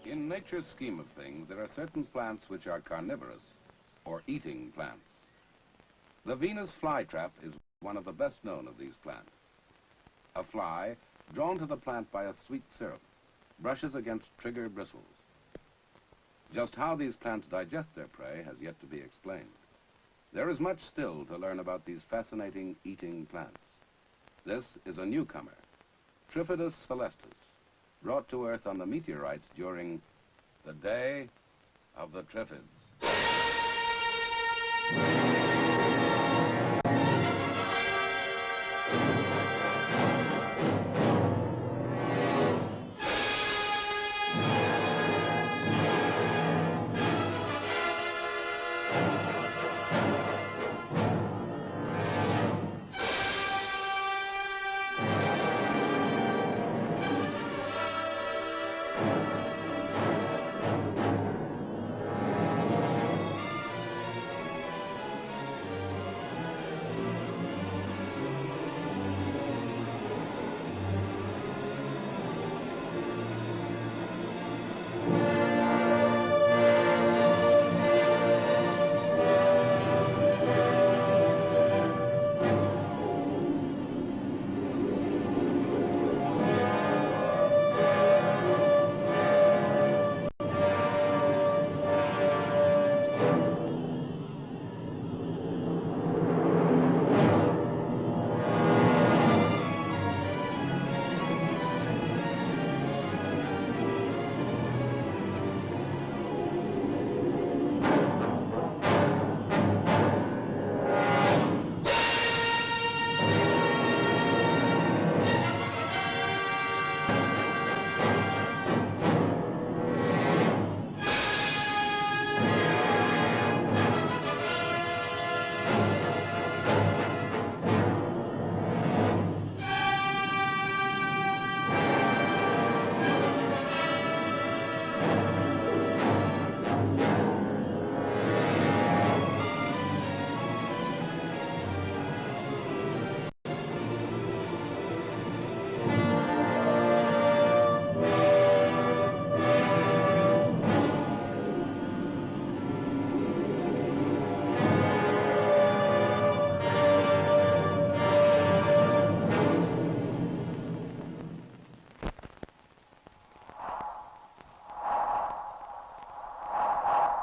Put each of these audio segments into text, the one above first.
In nature's scheme of things, there are certain plants which are carnivorous, or eating plants. The Venus flytrap is one of the best known of these plants. A fly, drawn to the plant by a sweet syrup, brushes against trigger bristles. Just how these plants digest their prey has yet to be explained. There is much still to learn about these fascinating eating plants. This is a newcomer, Triffids celestis, brought to Earth on the meteorites during the Day of the Triffids.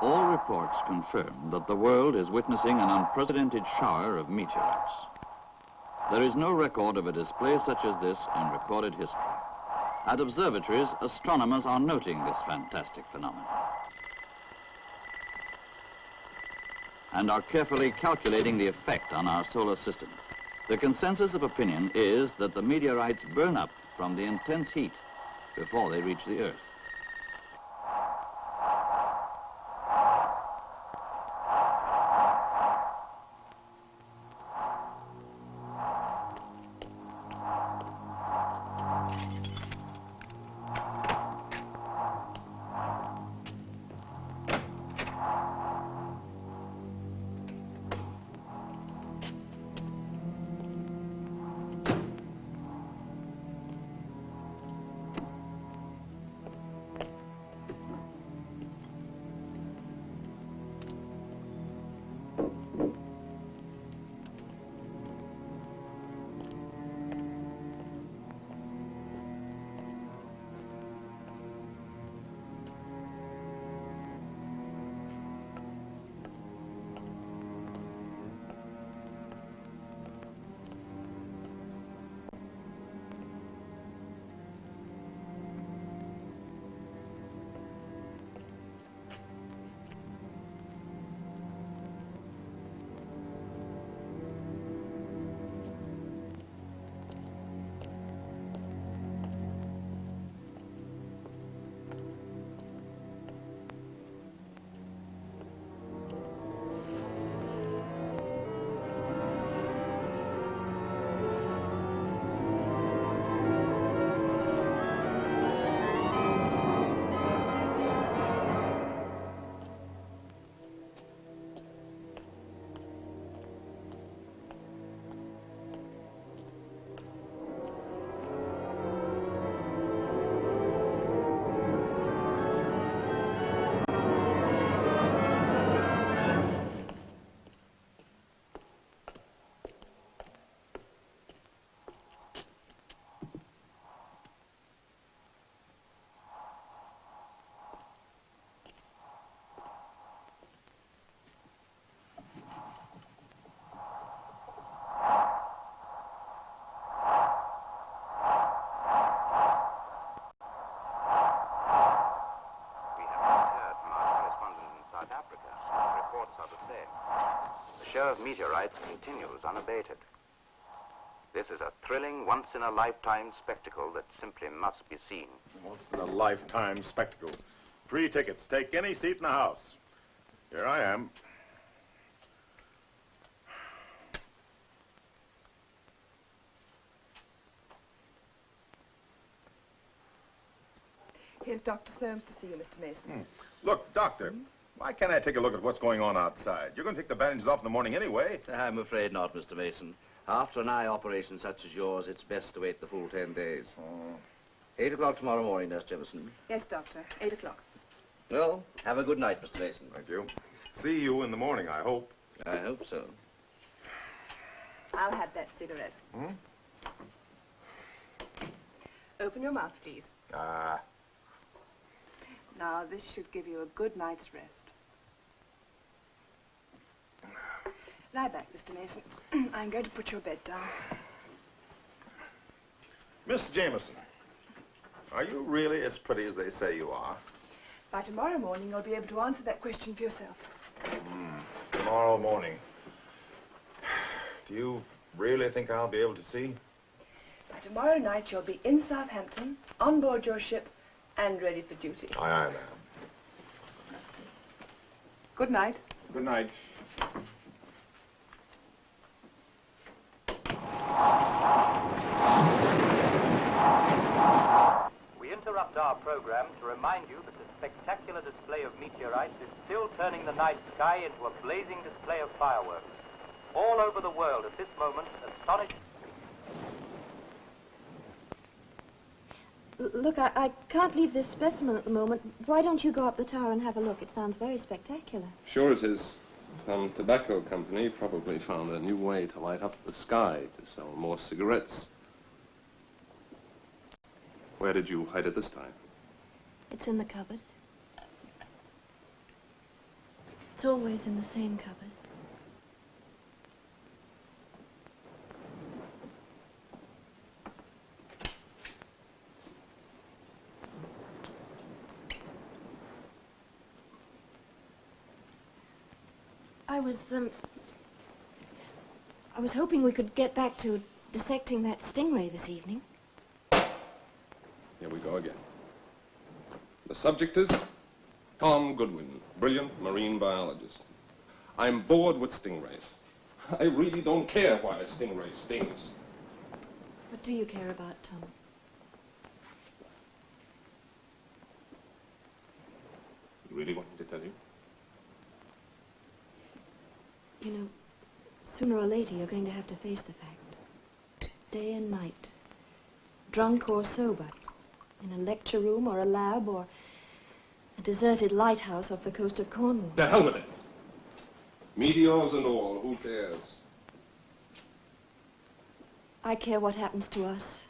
All reports confirm that the world is witnessing an unprecedented shower of meteorites. There is no record of a display such as this in recorded history. At observatories, astronomers are noting this fantastic phenomenon and are carefully calculating the effect on our solar system. The consensus of opinion is that the meteorites burn up from the intense heat before they reach the Earth. show of meteorites continues unabated. This is a thrilling, once-in-a-lifetime spectacle that simply must be seen. Once-in-a-lifetime spectacle. Free tickets. Take any seat in the house. Here I am. Here's Dr. Soames to see you, Mr. Mason. Look, Doctor, why can't I take a look at what's going on outside? You're going to take the bandages off in the morning anyway. I'm afraid not, Mr. Mason. After an eye operation such as yours, it's best to wait the full 10 days. 8 o'clock tomorrow morning, Nurse Jefferson. Yes, Doctor. 8 o'clock. Well, have a good night, Mr. Mason. Thank you. See you in the morning, I hope. I hope so. I'll have that cigarette. Open your mouth, please. Now, this should give you a good night's rest. Lie back, Mr. Mason. I'm going to put your bed down. Miss Jameson, are you really as pretty as they say you are? By tomorrow morning, you'll be able to answer that question for yourself. Tomorrow morning. Do you really think I'll be able to see? By tomorrow night, you'll be in Southampton, on board your ship, and ready for duty. Aye, ma'am. Good night. Good night. We interrupt our program to remind you that the spectacular display of meteorites is still turning the night sky into a blazing display of fireworks. All over the world at this moment, astonished... Look, I can't leave this specimen at the moment. Why don't you go up the tower and have a look? It sounds very spectacular. Sure it is. Some tobacco company probably found a new way to light up the sky to sell more cigarettes. Where did you hide it this time? It's in the cupboard. It's always in the same cupboard. I was hoping we could get back to dissecting that stingray this evening. Here we go again. The subject is Tom Goodwin, brilliant marine biologist. I'm bored with stingrays. I really don't care why a stingray stings. What do you care about, Tom? You really want me to tell you? You know, sooner or later you're going to have to face the fact. Day and night. Drunk or sober. In a lecture room or a lab or a deserted lighthouse off the coast of Cornwall. The hell with it. Meteors and all, who cares? I care what happens to us.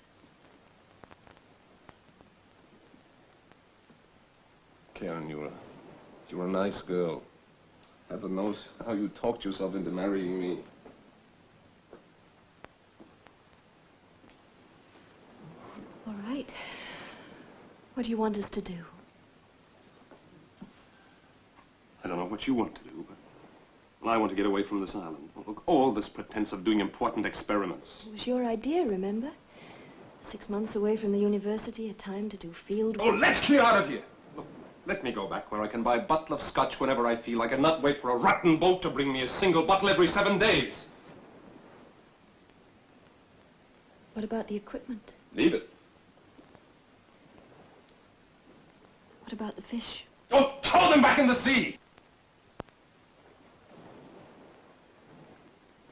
Karen, you're a nice girl. Heaven knows how you talked yourself into marrying me. All right. What do you want us to do? I don't know what you want to do, but well, I want to get away from this island. Look, all this pretense of doing important experiments. It was your idea, remember? 6 months away from the university, a time to do field work. Oh, let's clear out of here! Look, let me go back where I can buy a bottle of scotch whenever I feel like and not wait for a rotten boat to bring me a single bottle every 7 days. What about the equipment? Leave it. What about the fish? Oh, throw them back in the sea!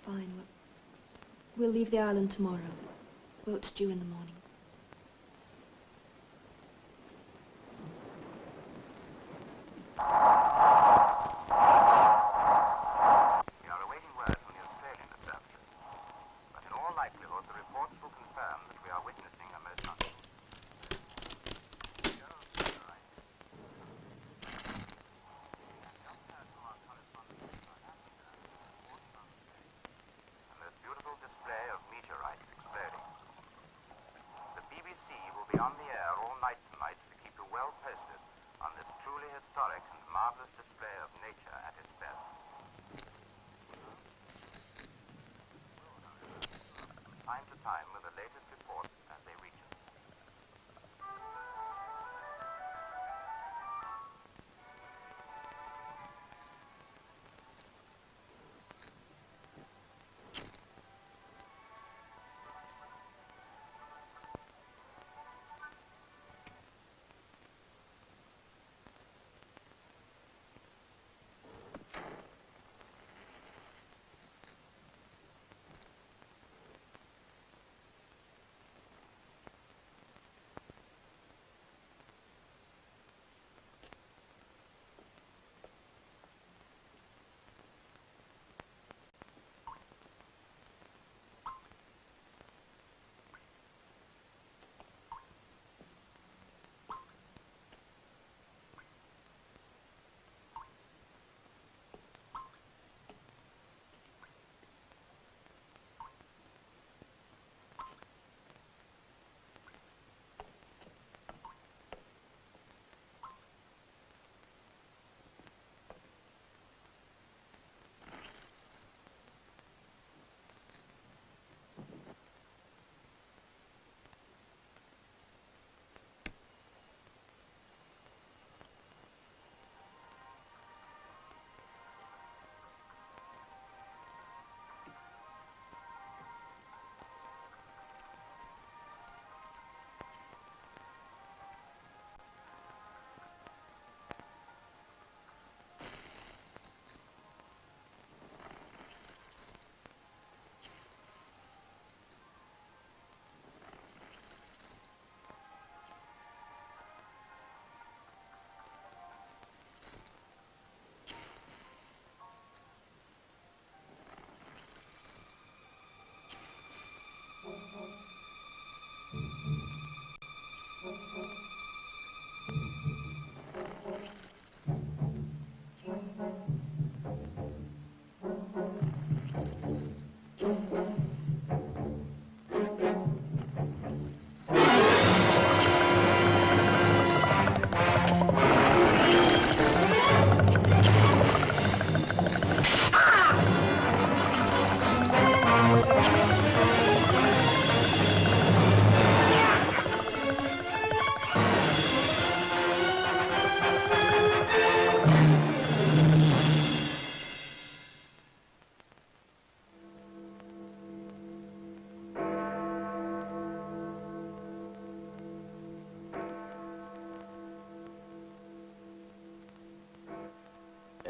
Fine. We'll leave the island tomorrow. Boat's due in the morning. We are awaiting word from the Australian observatory, but in all likelihood the reports will confirm that we are witnessing a most beautiful display of meteorites exploding. time to time with the latest reports as they reach us.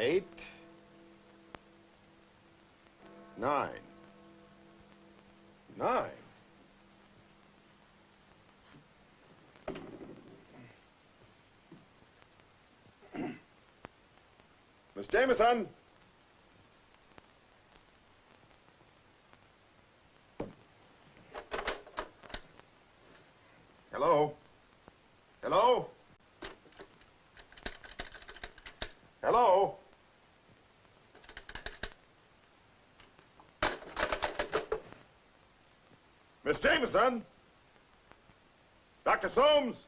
Eight, 9, 9. Miss Jameson. Hello? Hello? Hello? Miss Jameson? Dr. Soames?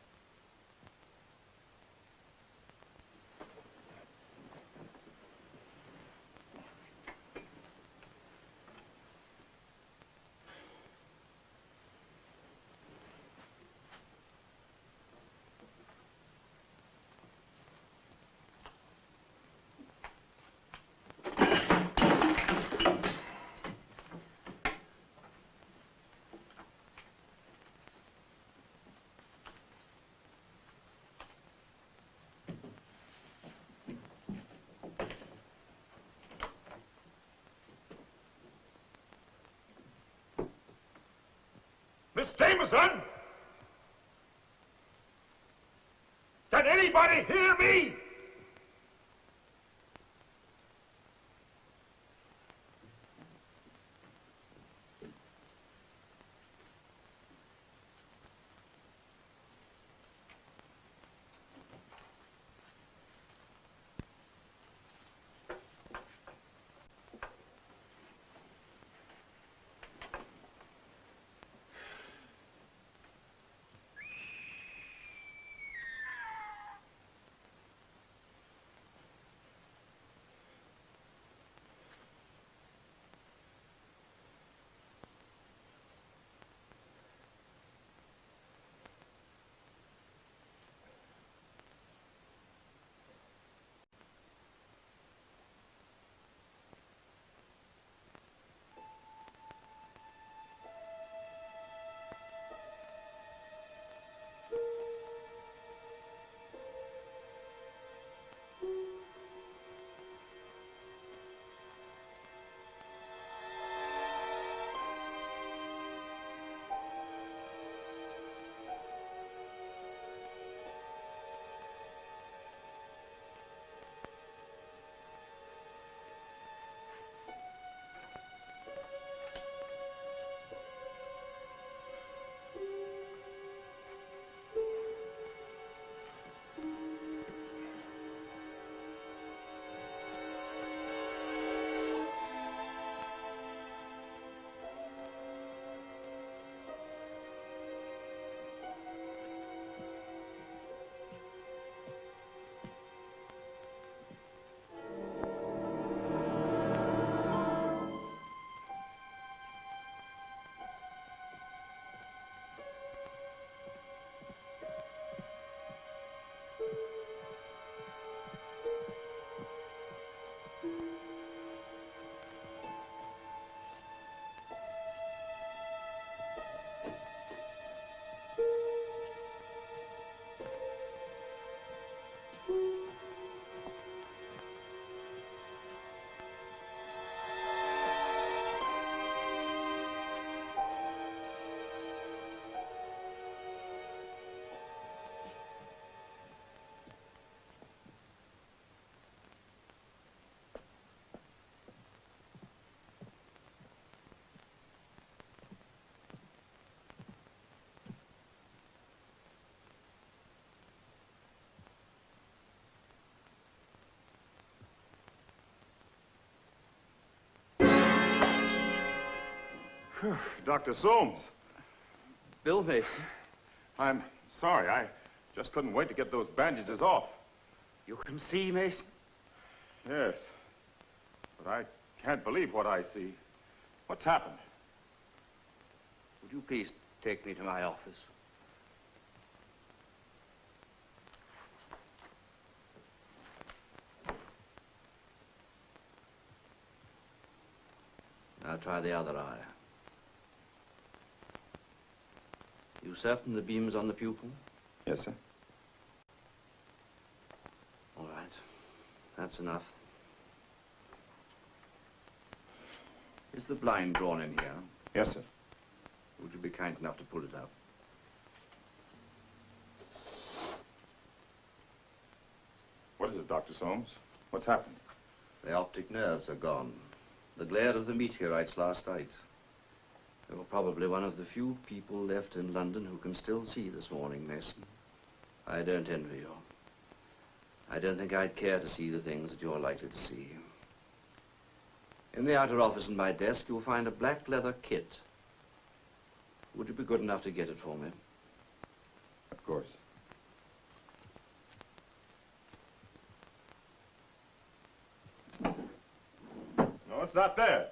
Miss Jameson? Can anybody hear me? Dr. Soames. Bill Mason. I'm sorry. I just couldn't wait to get those bandages off. You can see, Mason? Yes. But I can't believe what I see. What's happened? Would you please take me to my office? Now try the other eye. You certain the beam's on the pupil? Yes, sir. All right. That's enough. Is the blind drawn in here? Yes, sir. Would you be kind enough to pull it up? What is it, Dr. Soames? What's happened? The optic nerves are gone. The glare of the meteorites last night. You were probably one of the few people left in London who can still see this morning, Mason. I don't envy you. I don't think I'd care to see the things that you're likely to see. In the outer office in my desk, you'll find a black leather kit. Would you be good enough to get it for me? Of course. No, it's not there.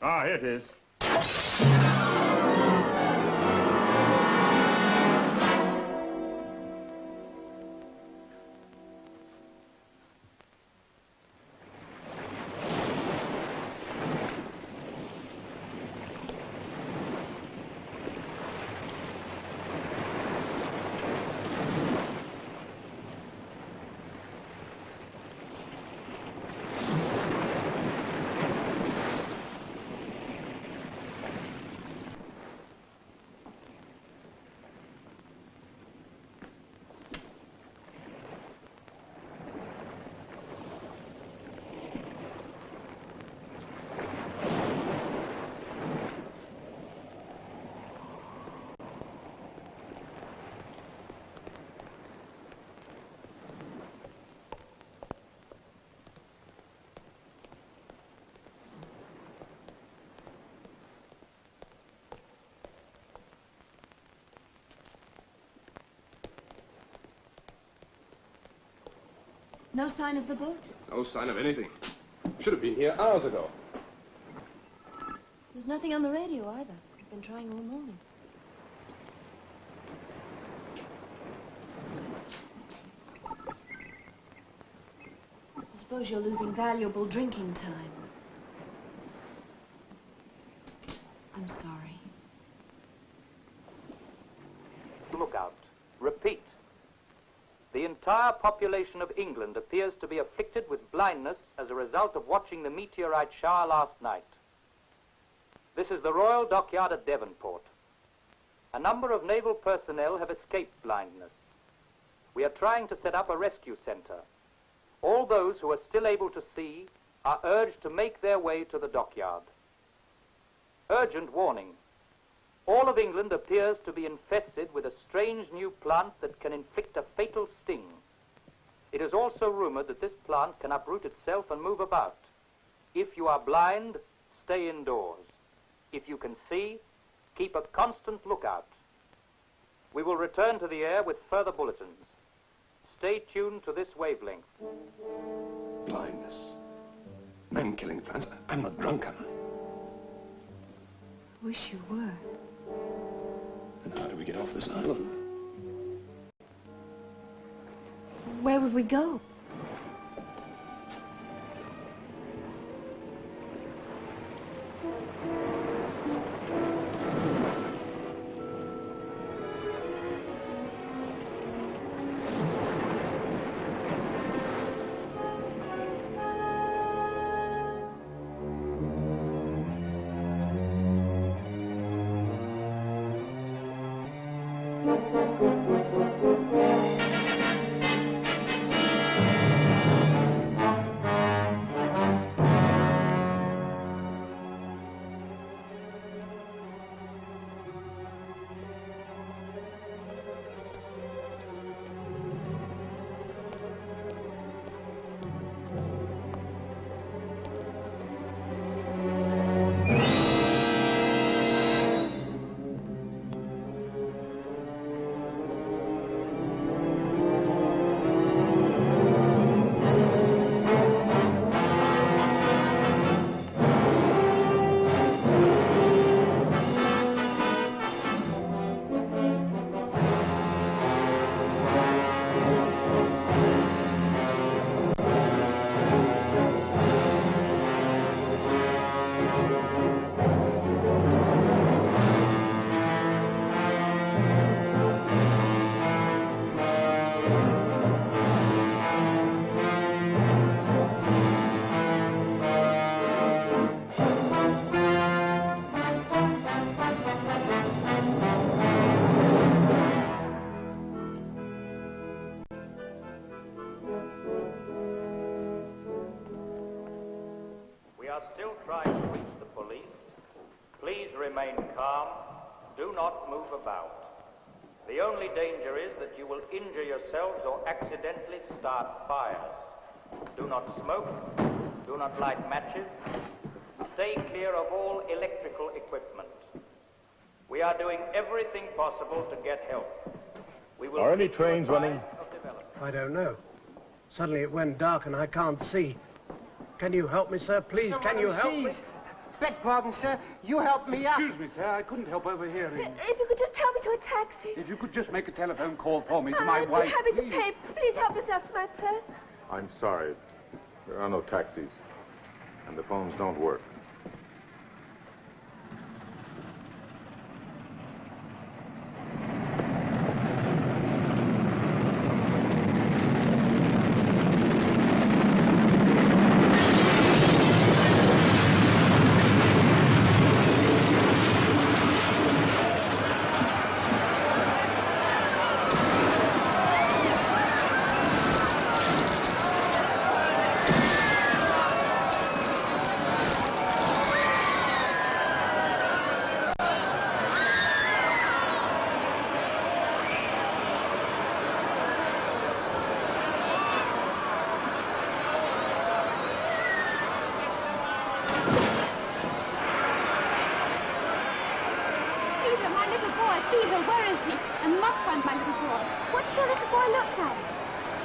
Ah, here it is. No sign of the boat? No sign of anything. Should have been here hours ago. There's nothing on the radio either. I've been trying all morning. I suppose you're losing valuable drinking time. I'm sorry. Look out. Repeat. The entire population of England appears to be afflicted with blindness as a result of watching the meteorite shower last night. This is the Royal Dockyard at Devonport. A number of naval personnel have escaped blindness. We are trying to set up a rescue center. All those who are still able to see are urged to make their way to the dockyard. Urgent warning. All of England appears to be infested with a strange new plant that can inflict a fatal sting. It is also rumored that this plant can uproot itself and move about. If you are blind, stay indoors. If you can see, keep a constant lookout. We will return to the air with further bulletins. Stay tuned to this wavelength. Blindness. Man-killing plants. I'm not drunk, am I? Wish you were. And how do we get off this island? Where would we go? remain calm. Do not move about. The only danger is that you will injure yourselves or accidentally start fires. Do not smoke. Do not light matches. Stay clear of all electrical equipment. We are doing everything possible to get help. We will Are any trains running? I don't know. Suddenly it went dark and I can't see. Can you help me, sir? Please, can you help me? Beg pardon, sir. You help me out. Excuse me, sir. I couldn't help overhearing. If you could just help me to a taxi. If you could just make a telephone call for me to my wife, I'd be happy please. to pay. Please help yourself to my purse. I'm sorry. There are no taxis. And the phones don't work. Peter, where is he? I must find my little boy. What does your little boy look like?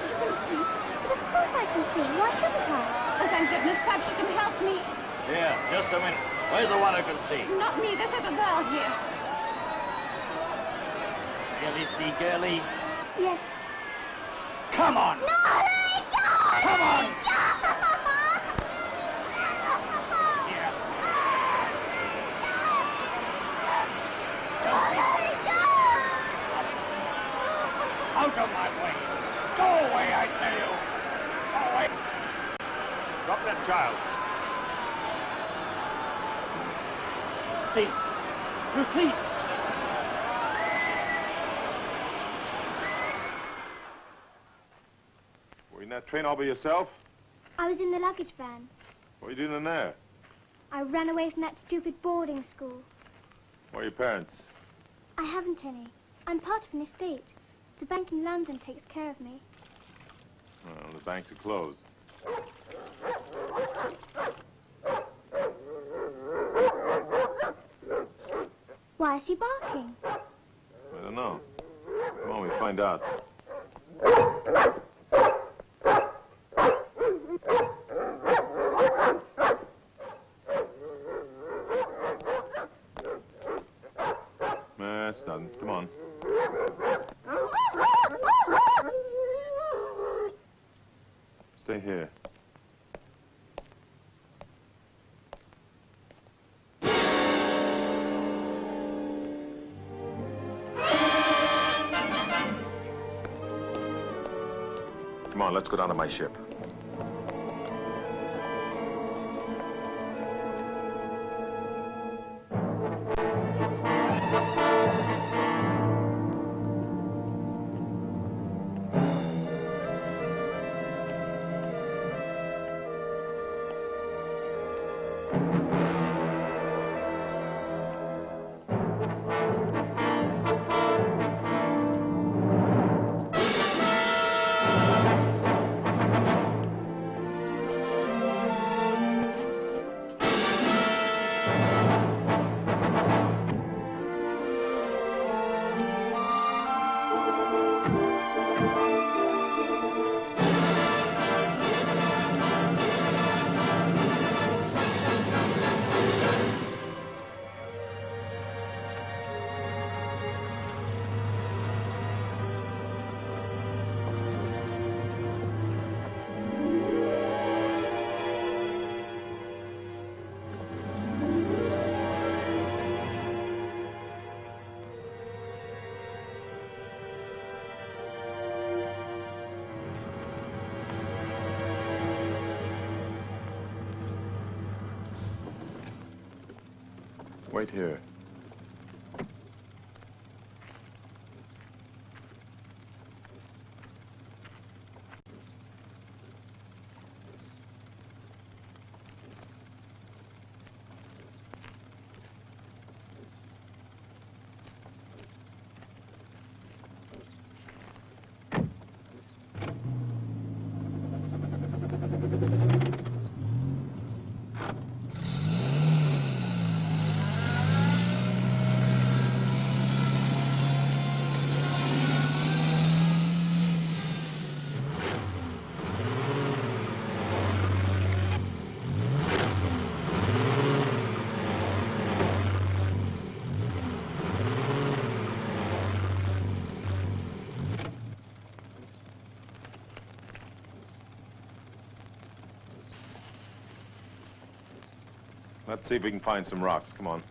You can see. But of course I can see. Why shouldn't I? Oh, thank goodness. Perhaps you can help me. Here, just a minute. Where's the one who can see? Not me. This little girl here. Really see, girlie? Yes. Come on! No, let go! Come on! Here. Out of my way! Go away, I tell you! Go away! Drop that child. Thief! You thief! Were you in that train all by yourself? I was in the luggage van. What are you doing in there? I ran away from that stupid boarding school. Where are your parents? I haven't any. I'm part of an estate. The bank in London takes care of me. Well, the banks are closed. Why is he barking? I don't know. Come on, we find out. That's nothing. Come on. Stay here. Come on, let's go down to my ship. Wait here. Let's see if we can find some rocks. Come on.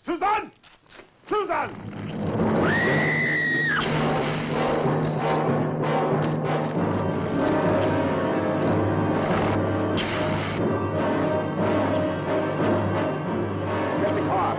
Susan! Susan! Get the car.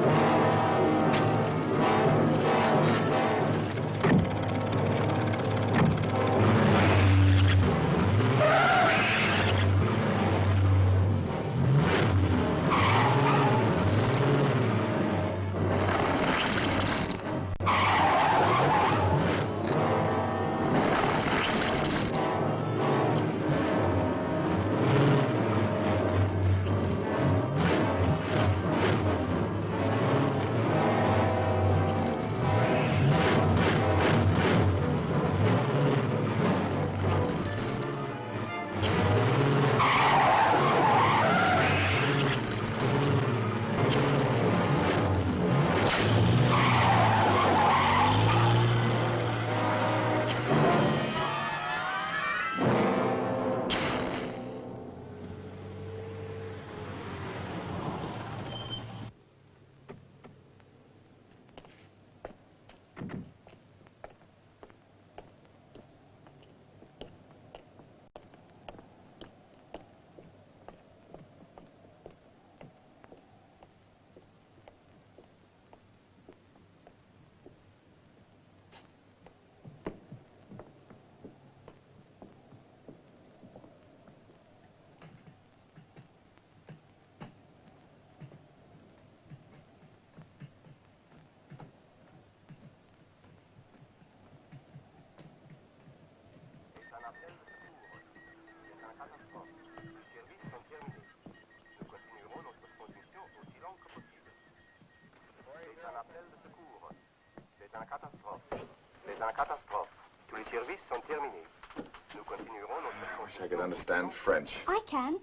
I wish I could understand French. I can.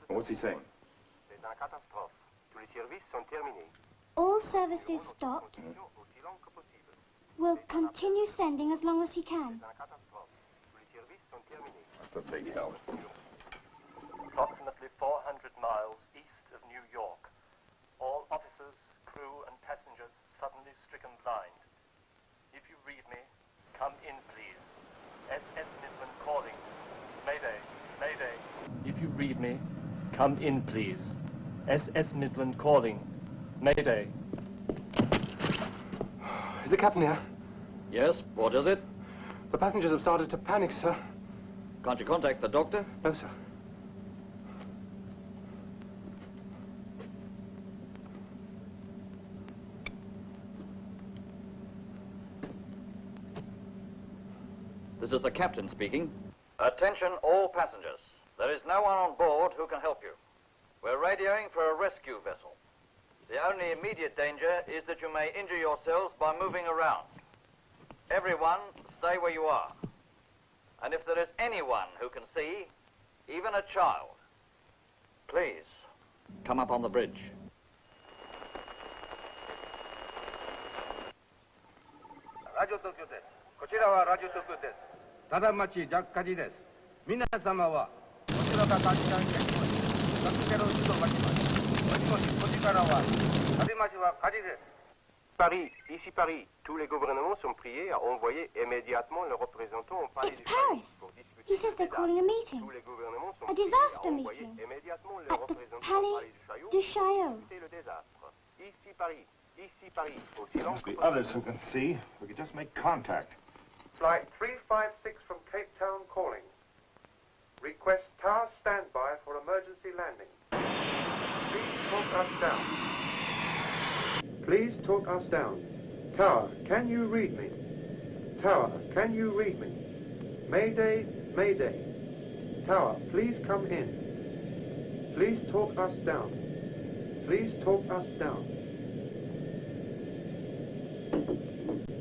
What's he saying? All services stopped. Will continue sending as long as he can. That's a big help. Approximately 400 miles east of New York. All officers, crew, and passengers suddenly stricken blind. If you read me, come in, please. SS Midland calling. Mayday, Mayday. If you read me, come in, please. SS Midland calling. Mayday. Is the captain here? Yes, what is it? The passengers have started to panic, sir. Can't you contact the doctor? No, sir. This is the captain speaking. Attention all passengers. There is no one on board who can help you. We're radioing for a rescue vessel. The only immediate danger is that you may injure yourselves by moving around. Everyone, stay where you are. And if there is anyone who can see, even a child, please, come up on the bridge. Radio Tokyo です。こちらはラジオ東京です。ただ町ジャッカジです。皆様は Paris, ici Paris, tous les gouvernements sont priés à envoyer immédiatement leurs représentants au palais It's du Chaillot Paris. pour discuter He says they're calling a meeting. Tous les gouvernements sont A priés disaster à envoyer meeting. immédiatement leurs At the représentants au Palais palais du Chaillot du pour Chaillot. discuter le désastre. Ici Paris, au There silence. must be others who can see. We could just make contact. Flight 356 from Cape Town calling. Request tower standby for emergency landing. Please talk us down. Please talk us down. Tower, can you read me? Tower, can you read me? Mayday, Mayday. Tower, please come in. Please talk us down. Please talk us down.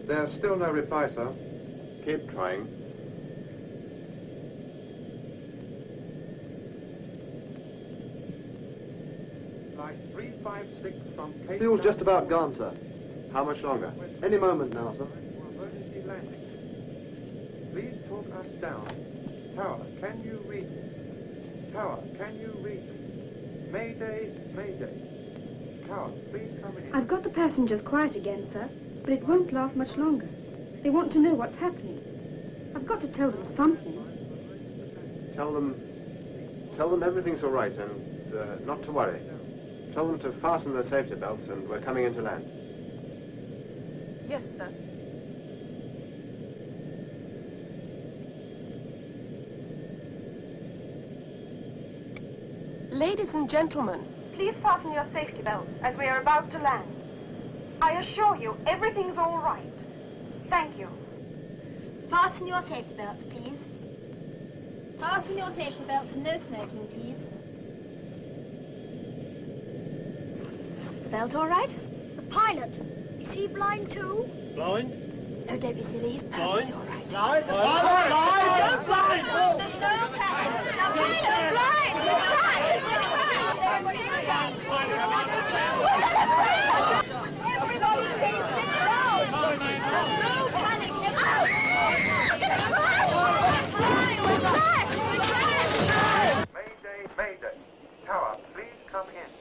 There's still no reply, sir. Keep trying. Flight 356 from Cape Fuel's Town. just about gone, sir. How much longer? Any moment now, sir. For emergency landing. Please talk us down. Tower, can you read me? Tower, can you read me? Mayday, Mayday. Tower, please come in. I've got the passengers quiet again, sir, but it won't last much longer. They want to know what's happening. I've got to tell them something. Tell them everything's all right and not to worry. Tell them to fasten their safety belts and we're coming in to land. Yes, sir. Ladies and gentlemen, Please fasten your safety belts as we are about to land. I assure you, everything's all right. Thank you. Fasten your safety belts, please. Fasten your safety belts and no smoking, please. The belt all right? The pilot. Is he blind too? Blind? Oh, don't be silly. He's perfectly all right. Blind? Blind? Blind? Blind? There's no pilot. The pilot blind. We're blind. Everybody's taking it down. No panic. Mayday, Mayday. Tower, please come in.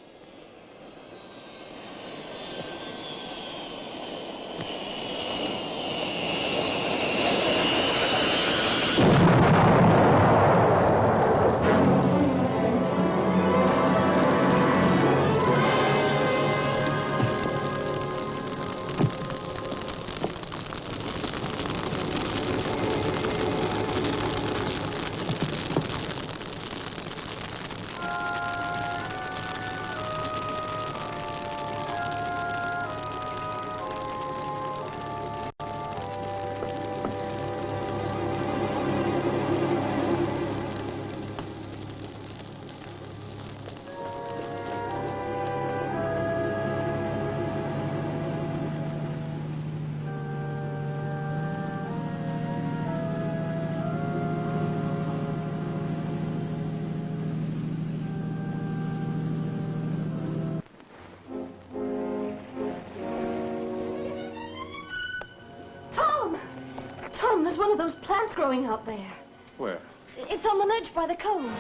Tom, there's one of those plants growing out there. Where? It's on the ledge by the cove.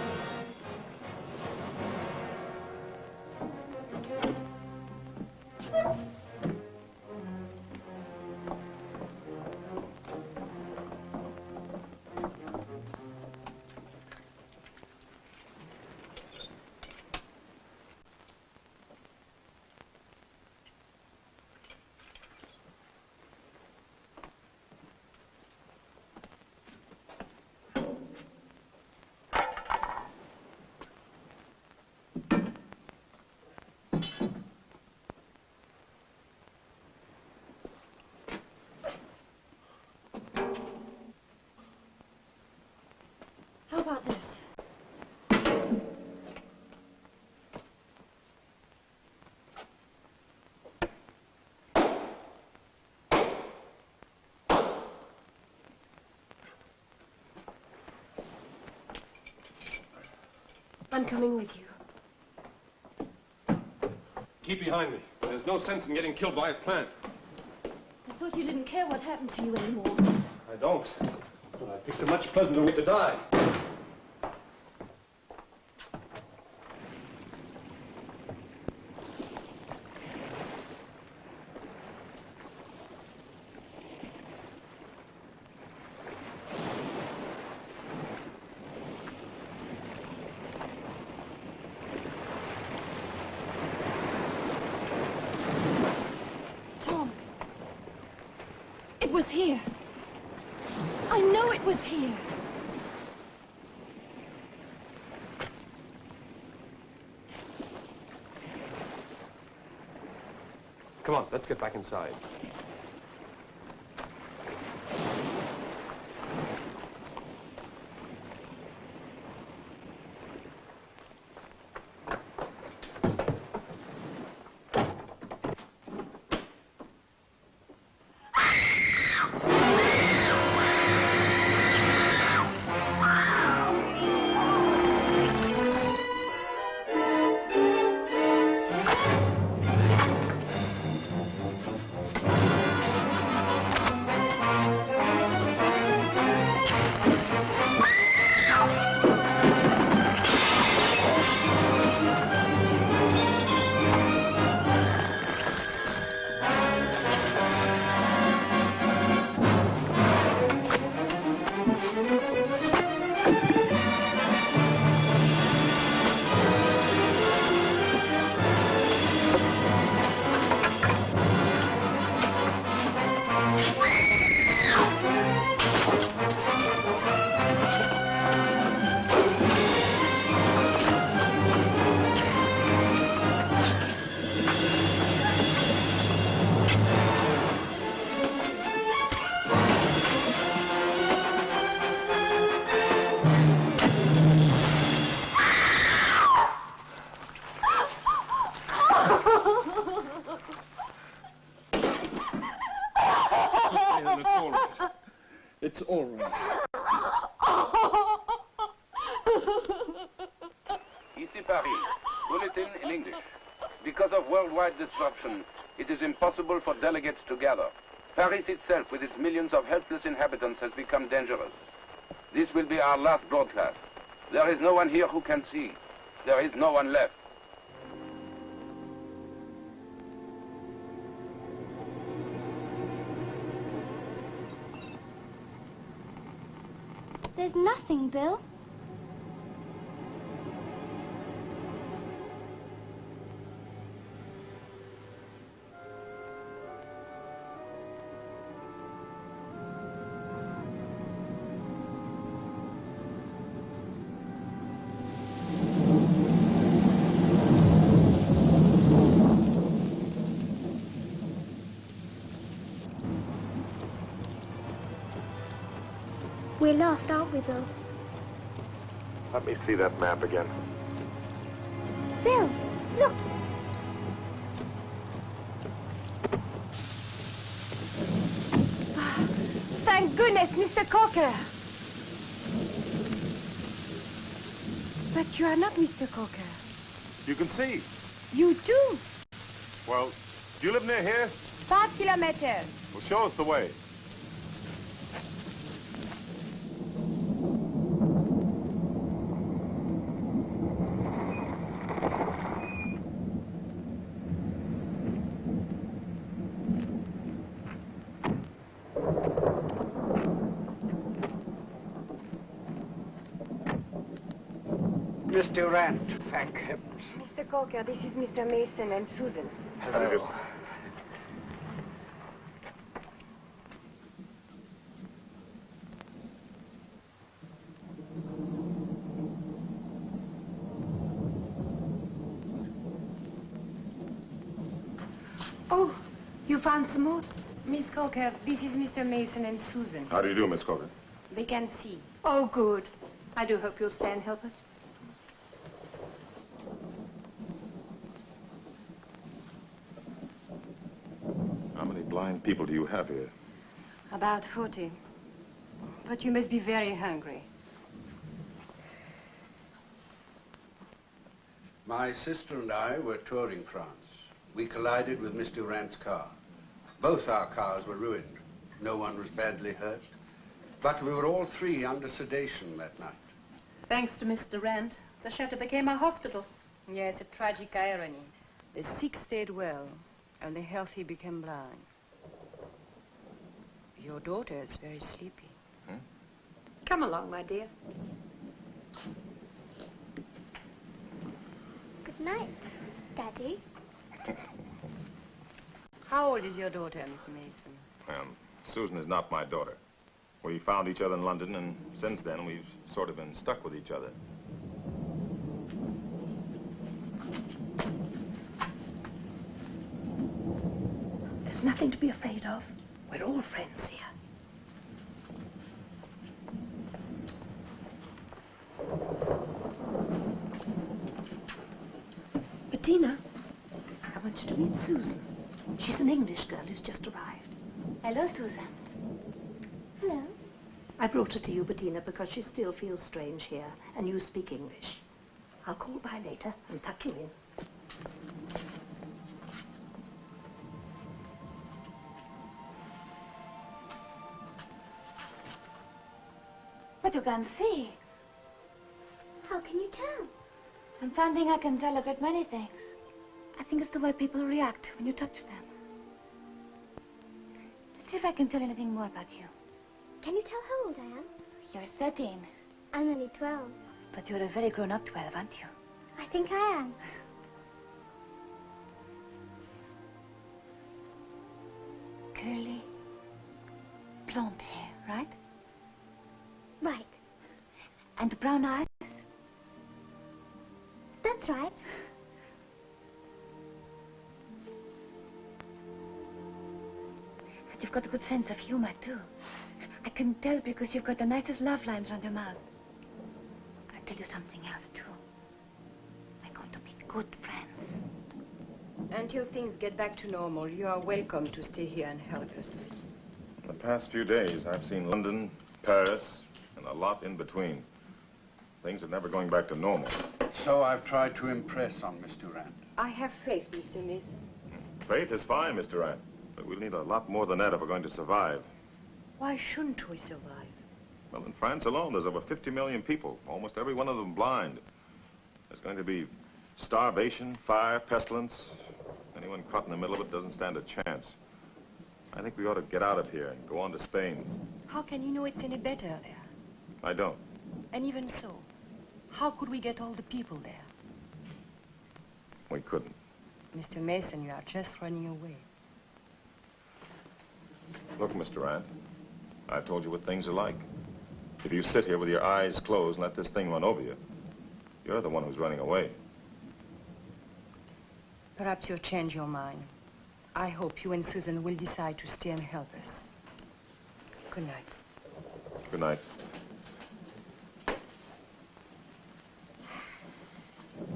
How about this? I'm coming with you. Keep behind me. There's no sense in getting killed by a plant. I thought you didn't care what happened to you anymore. I don't. But I picked a much pleasanter way to die. was here. I know it was here. Come on, let's get back inside. It's all right. Ici Paris. Bulletin in English. Because of worldwide disruption, it is impossible for delegates to gather. Paris itself, with its millions of helpless inhabitants, has become dangerous. This will be our last broadcast. There is no one here who can see. There is no one left. There's nothing, Bill. We're lost, aren't we, Bill? Let me see that map again. Bill, look. Thank goodness, Mr. Cocker. But you are not Mr. Cocker. You can see. You do. Well, do you live near here? 5 kilometers. Well, show us the way. Miss Durant, thank heavens. Mr. Cocker, this is Mr. Mason and Susan. Hello. Oh, you found some more? Miss Cocker, this is Mr. Mason and Susan. How do you do, Miss Cogan? They can see. Oh, good. I do hope you'll stay and help us. How many blind people do you have here? About 40. But you must be very hungry. My sister and I were touring France. We collided with Miss Durant's car. Both our cars were ruined. No one was badly hurt. But we were all three under sedation that night. Thanks to Miss Durant, the chateau became our hospital. Yes, a tragic irony. The sick stayed well, and the healthy became blind. Your daughter is very sleepy. Come along, my dear. Good night, Daddy. How old is your daughter, Miss Mason? Susan is not my daughter. We found each other in London, and since then we've sort of been stuck with each other. There's nothing to be afraid of. We're all friends here. Bettina, I want you to meet Susan. She's an English girl who's just arrived. Hello, Susan. Hello. I brought her to you, Bettina, because she still feels strange here, and you speak English. I'll call by later and tuck you in. But you can see. How can you tell? I'm finding I can tell a great many things. I think it's the way people react when you touch them. Let's see if I can tell anything more about you. Can you tell how old I am? You're 13. I'm only 12. But you're a very grown-up 12, aren't you? I think I am. Curly, blonde hair, right? Right. And brown eyes? That's right. And you've got a good sense of humor, too. I can tell because you've got the nicest laugh lines around your mouth. I'll tell you something else, too. We're going to be good friends. Until things get back to normal, you are welcome to stay here and help us. In the past few days, I've seen London, Paris, and a lot in between. Things are never going back to normal. So I've tried to impress on Miss Durant. I have faith, Mr. Mason. Faith is fine, Miss Durant, but we'll need a lot more than that if we're going to survive. Why shouldn't we survive? Well, in France alone, there's over 50 million people, almost every one of them blind. There's going to be starvation, fire, pestilence. Anyone caught in the middle of it doesn't stand a chance. I think we ought to get out of here and go on to Spain. How can you know it's any better there? I don't. And even so, how could we get all the people there? We couldn't. Mr. Mason, you are just running away. Look, Miss Durant, I've told you what things are like. If you sit here with your eyes closed and let this thing run over you, you're the one who's running away. Perhaps you'll change your mind. I hope you and Susan will decide to stay and help us. Good night. Good night.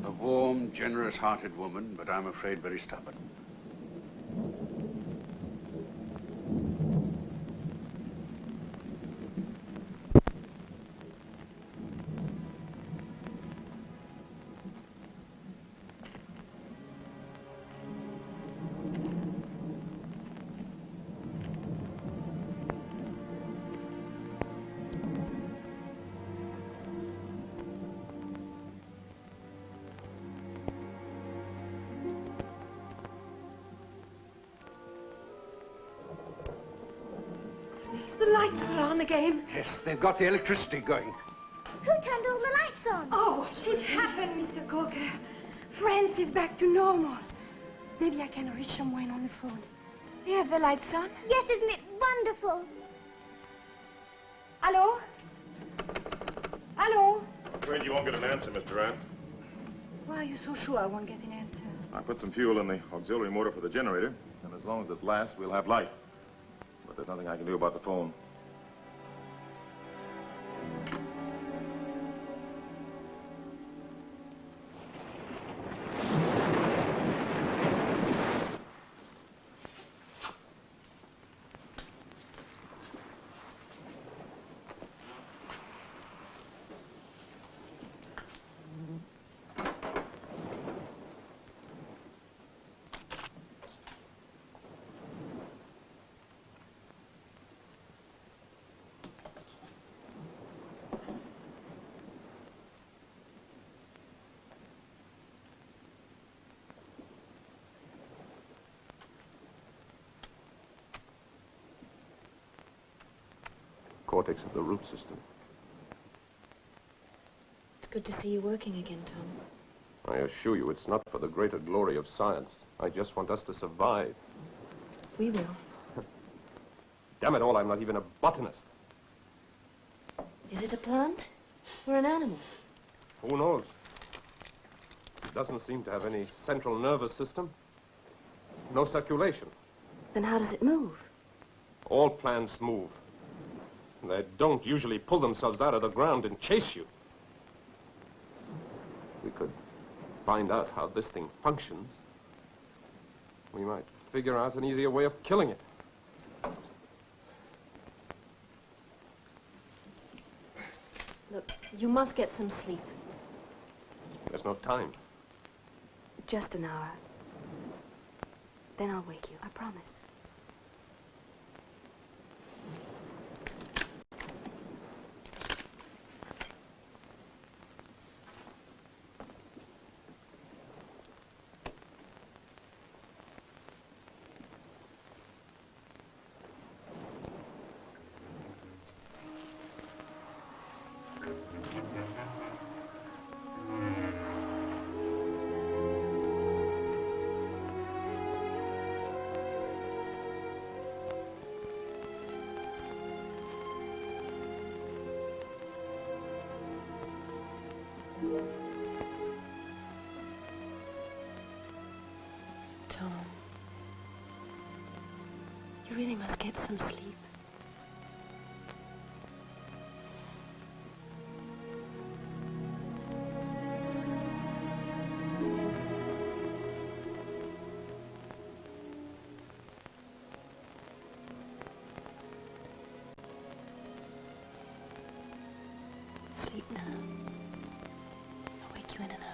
A warm, generous-hearted woman, but I'm afraid very stubborn. The lights are on again. Yes, they've got the electricity going. Who turned all the lights on? Oh, it happened, Mr. Coker. France is back to normal. Maybe I can reach someone on the phone. You have the lights on? Yes, isn't it wonderful? Hello? Hello? Afraid you won't get an answer, Miss Durant. Why are you so sure I won't get an answer? I put some fuel in the auxiliary motor for the generator, and as long as it lasts, we'll have light. But there's nothing I can do about the phone. Cortex of the root system. It's good to see you working again, Tom. I assure you, it's not for the greater glory of science. I just want us to survive. We will. Damn it all, I'm not even a botanist. Is it a plant or an animal? Who knows? It doesn't seem to have any central nervous system. No circulation. Then how does it move? All plants move. They don't usually pull themselves out of the ground and chase you. We could find out how this thing functions. We might figure out an easier way of killing it. Look, you must get some sleep. There's no time. Just an hour. Then I'll wake you, I promise. Tom, you really must get some sleep. Sleep now. I'll wake you in an hour.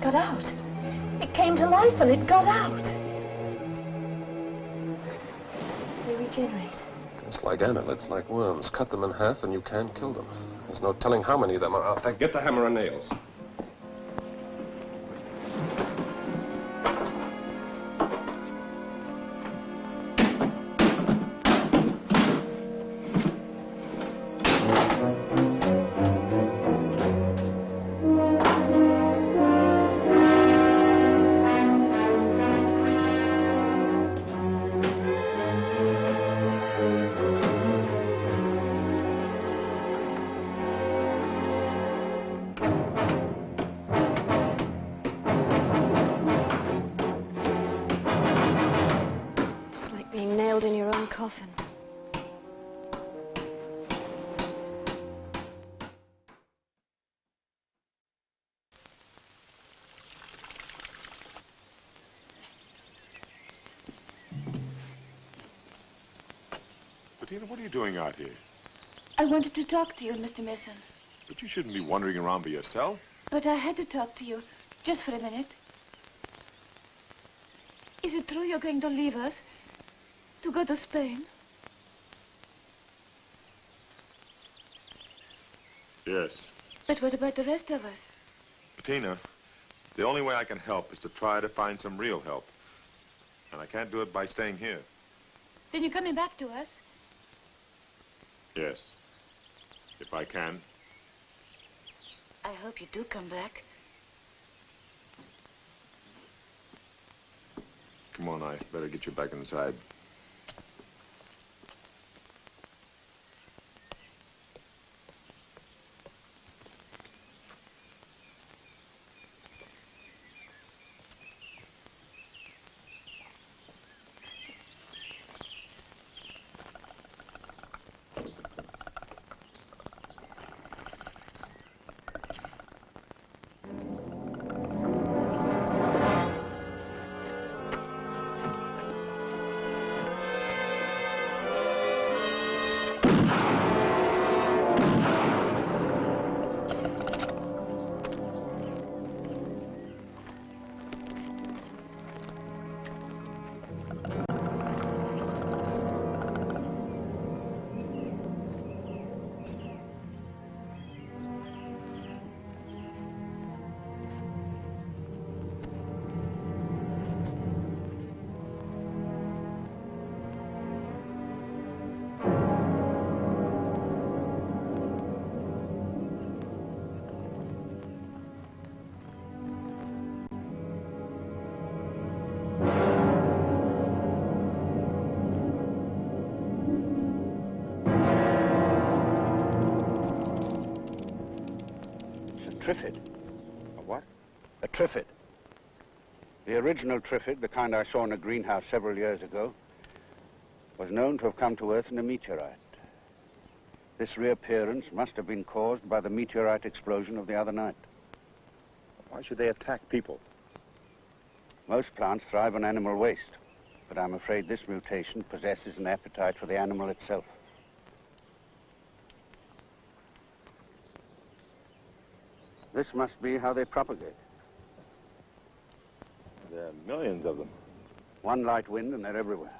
Got out. It came to life and it got out. They regenerate. It's like annelids, like worms. Cut them in half and you can't kill them. There's no telling how many of them are out there. Get the hammer and nails. often. Bettina, what are you doing out here? I wanted to talk to you, Mr. Mason. But you shouldn't be wandering around by yourself. But I had to talk to you, just for a minute. Is it true you're going to leave us? To go to Spain? Yes. But what about the rest of us? Bettina, the only way I can help is to try to find some real help. And I can't do it by staying here. Then you're coming back to us? Yes. If I can. I hope you do come back. Come on, I better get you back inside. Triffid. A what? A Triffid. The original Triffid, the kind I saw in a greenhouse several years ago, was known to have come to Earth in a meteorite. This reappearance must have been caused by the meteorite explosion of the other night. Why should they attack people? Most plants thrive on animal waste, but I'm afraid this mutation possesses an appetite for the animal itself. This must be how they propagate. There are millions of them. One light wind and they're everywhere.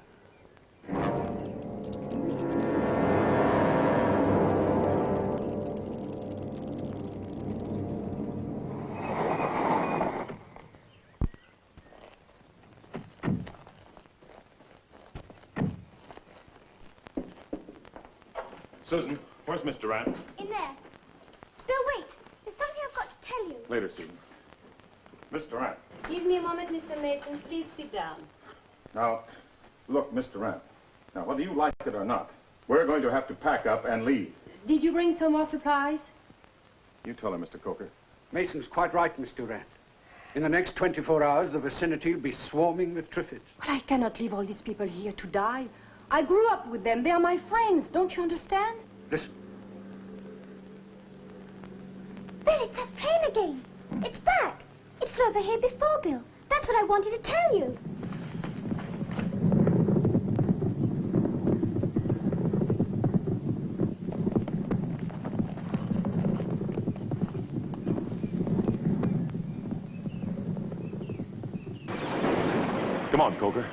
Susan, where's Mr. Durant? In there. Bill, wait. There's something I've got to tell you. Later, Susan. Mr. Durant. Give me a moment, Mr. Mason. Please sit down. Now, look, Mr. Durant. Now, whether you like it or not, we're going to have to pack up and leave. Did you bring some more supplies? You tell her, Mr. Coker. Mason's quite right, Miss Durant. In the next 24 hours, the vicinity will be swarming with Triffids. But I cannot leave all these people here to die. I grew up with them. They are my friends. Don't you understand? Listen. Bill, it's a plane again. It's back. It flew over here before, Bill. That's what I wanted to tell you. Come on, Coker.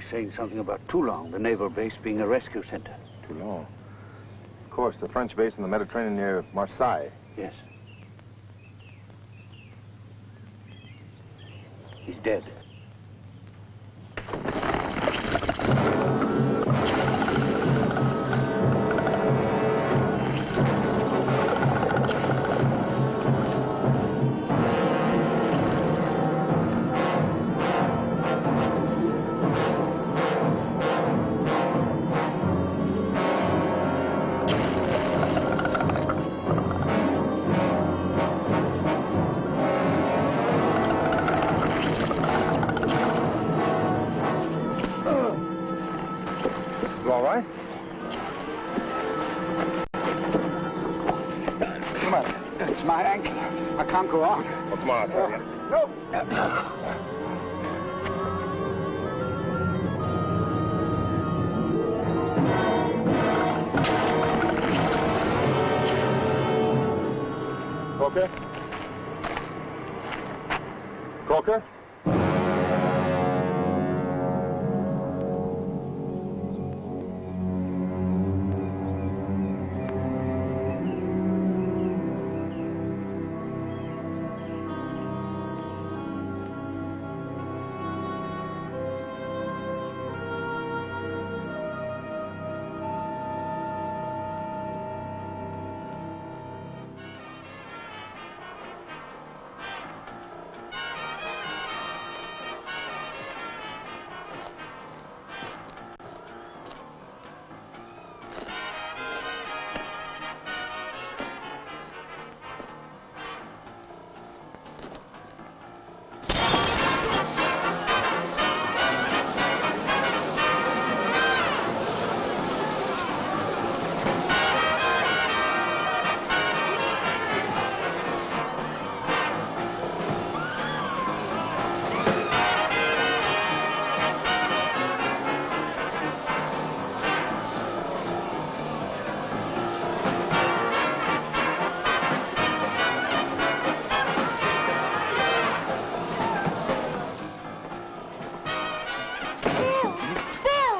He's saying something about Toulon, the naval base being a rescue center. Toulon? course. The French base in the Mediterranean near Marseille. Yes. He's dead. All right? Come on. It's my ankle. I can't go on. Oh, come on, I'll carry you. No. Coker? Coker?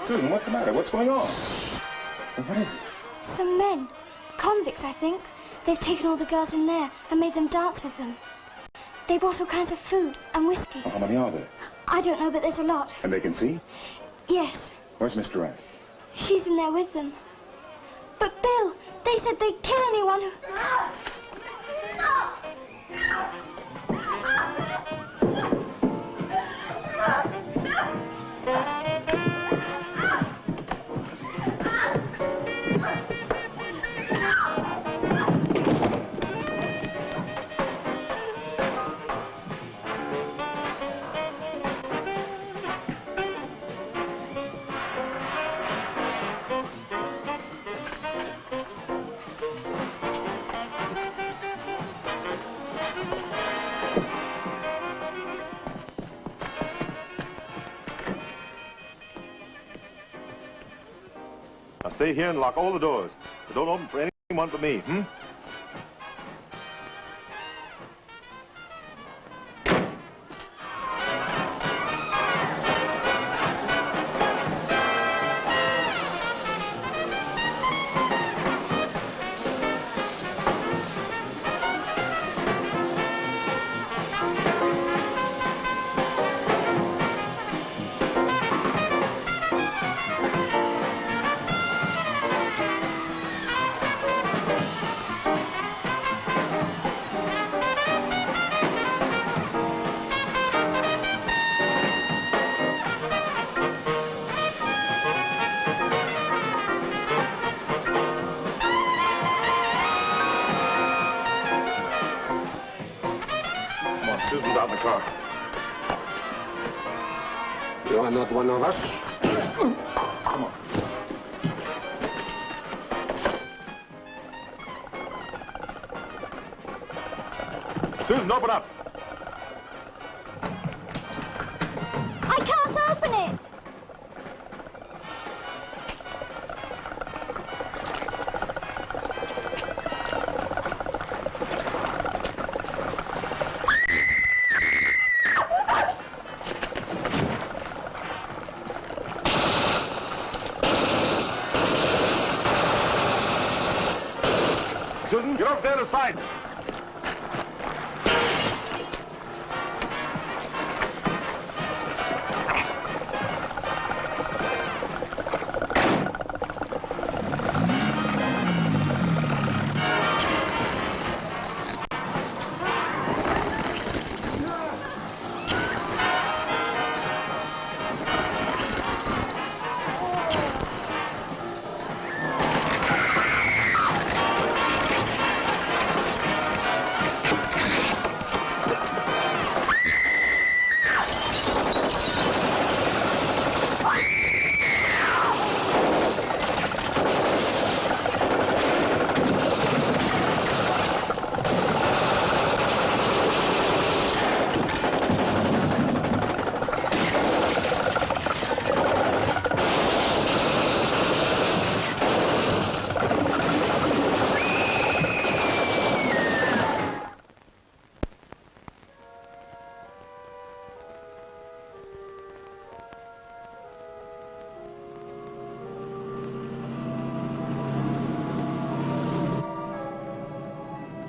Susan, what's the matter? What's going on? What is it? Some men. Convicts, I think. They've taken all the girls in there and made them dance with them. They brought all kinds of food and whiskey. Well, how many are there? I don't know, but there's a lot. And they can see? Yes. Where's Miss Durant? She's in there with them. But Bill, they said they'd kill anyone who... Now stay here and lock all the doors. But don't open for anyone but me, hmm? Susan's out in the car. You are not one of us. Come on. Susan, open up. I can't open it! Get off the other side.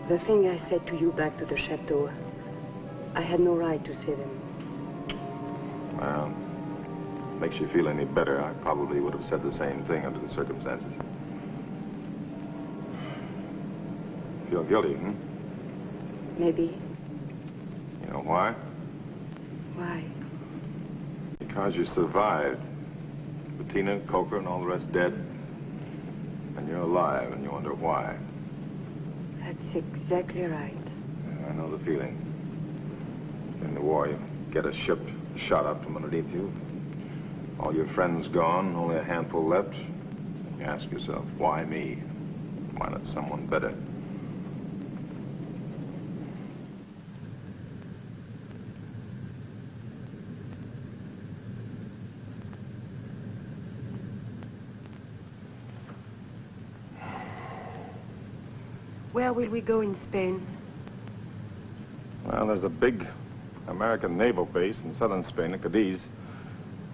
The thing I said to you back to the chateau, I had no right to say them. Well, makes you feel any better. I probably would have said the same thing under the circumstances. Feel guilty, hmm? Maybe. You know why? Why? Because you survived. Bettina, Coker, and all the rest dead. And you're alive, and you wonder why. That's exactly right. Yeah, I know the feeling. In the war, you get a ship shot up from underneath you. All your friends gone, only a handful left. You ask yourself, why me? Why not someone better? Where will we go in Spain? Well, there's a big American naval base in southern Spain, at Cadiz.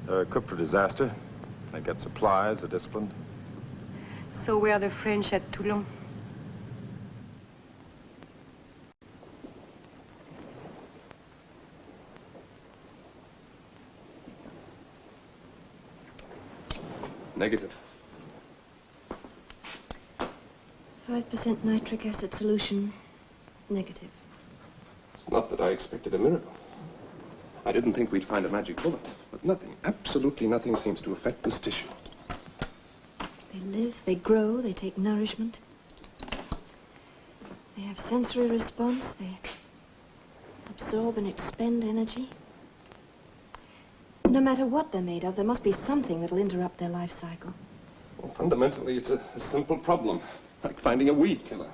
They're equipped for disaster. They get supplies, they're disciplined. So were the French at Toulon? Negative. 5% nitric acid solution, negative. It's not that I expected a miracle. I didn't think we'd find a magic bullet, but nothing, absolutely nothing seems to affect this tissue. They live, they grow, they take nourishment. They have sensory response, they absorb and expend energy. No matter what they're made of, there must be something that'll interrupt their life cycle. Well, fundamentally, it's a simple problem, like finding a weed killer.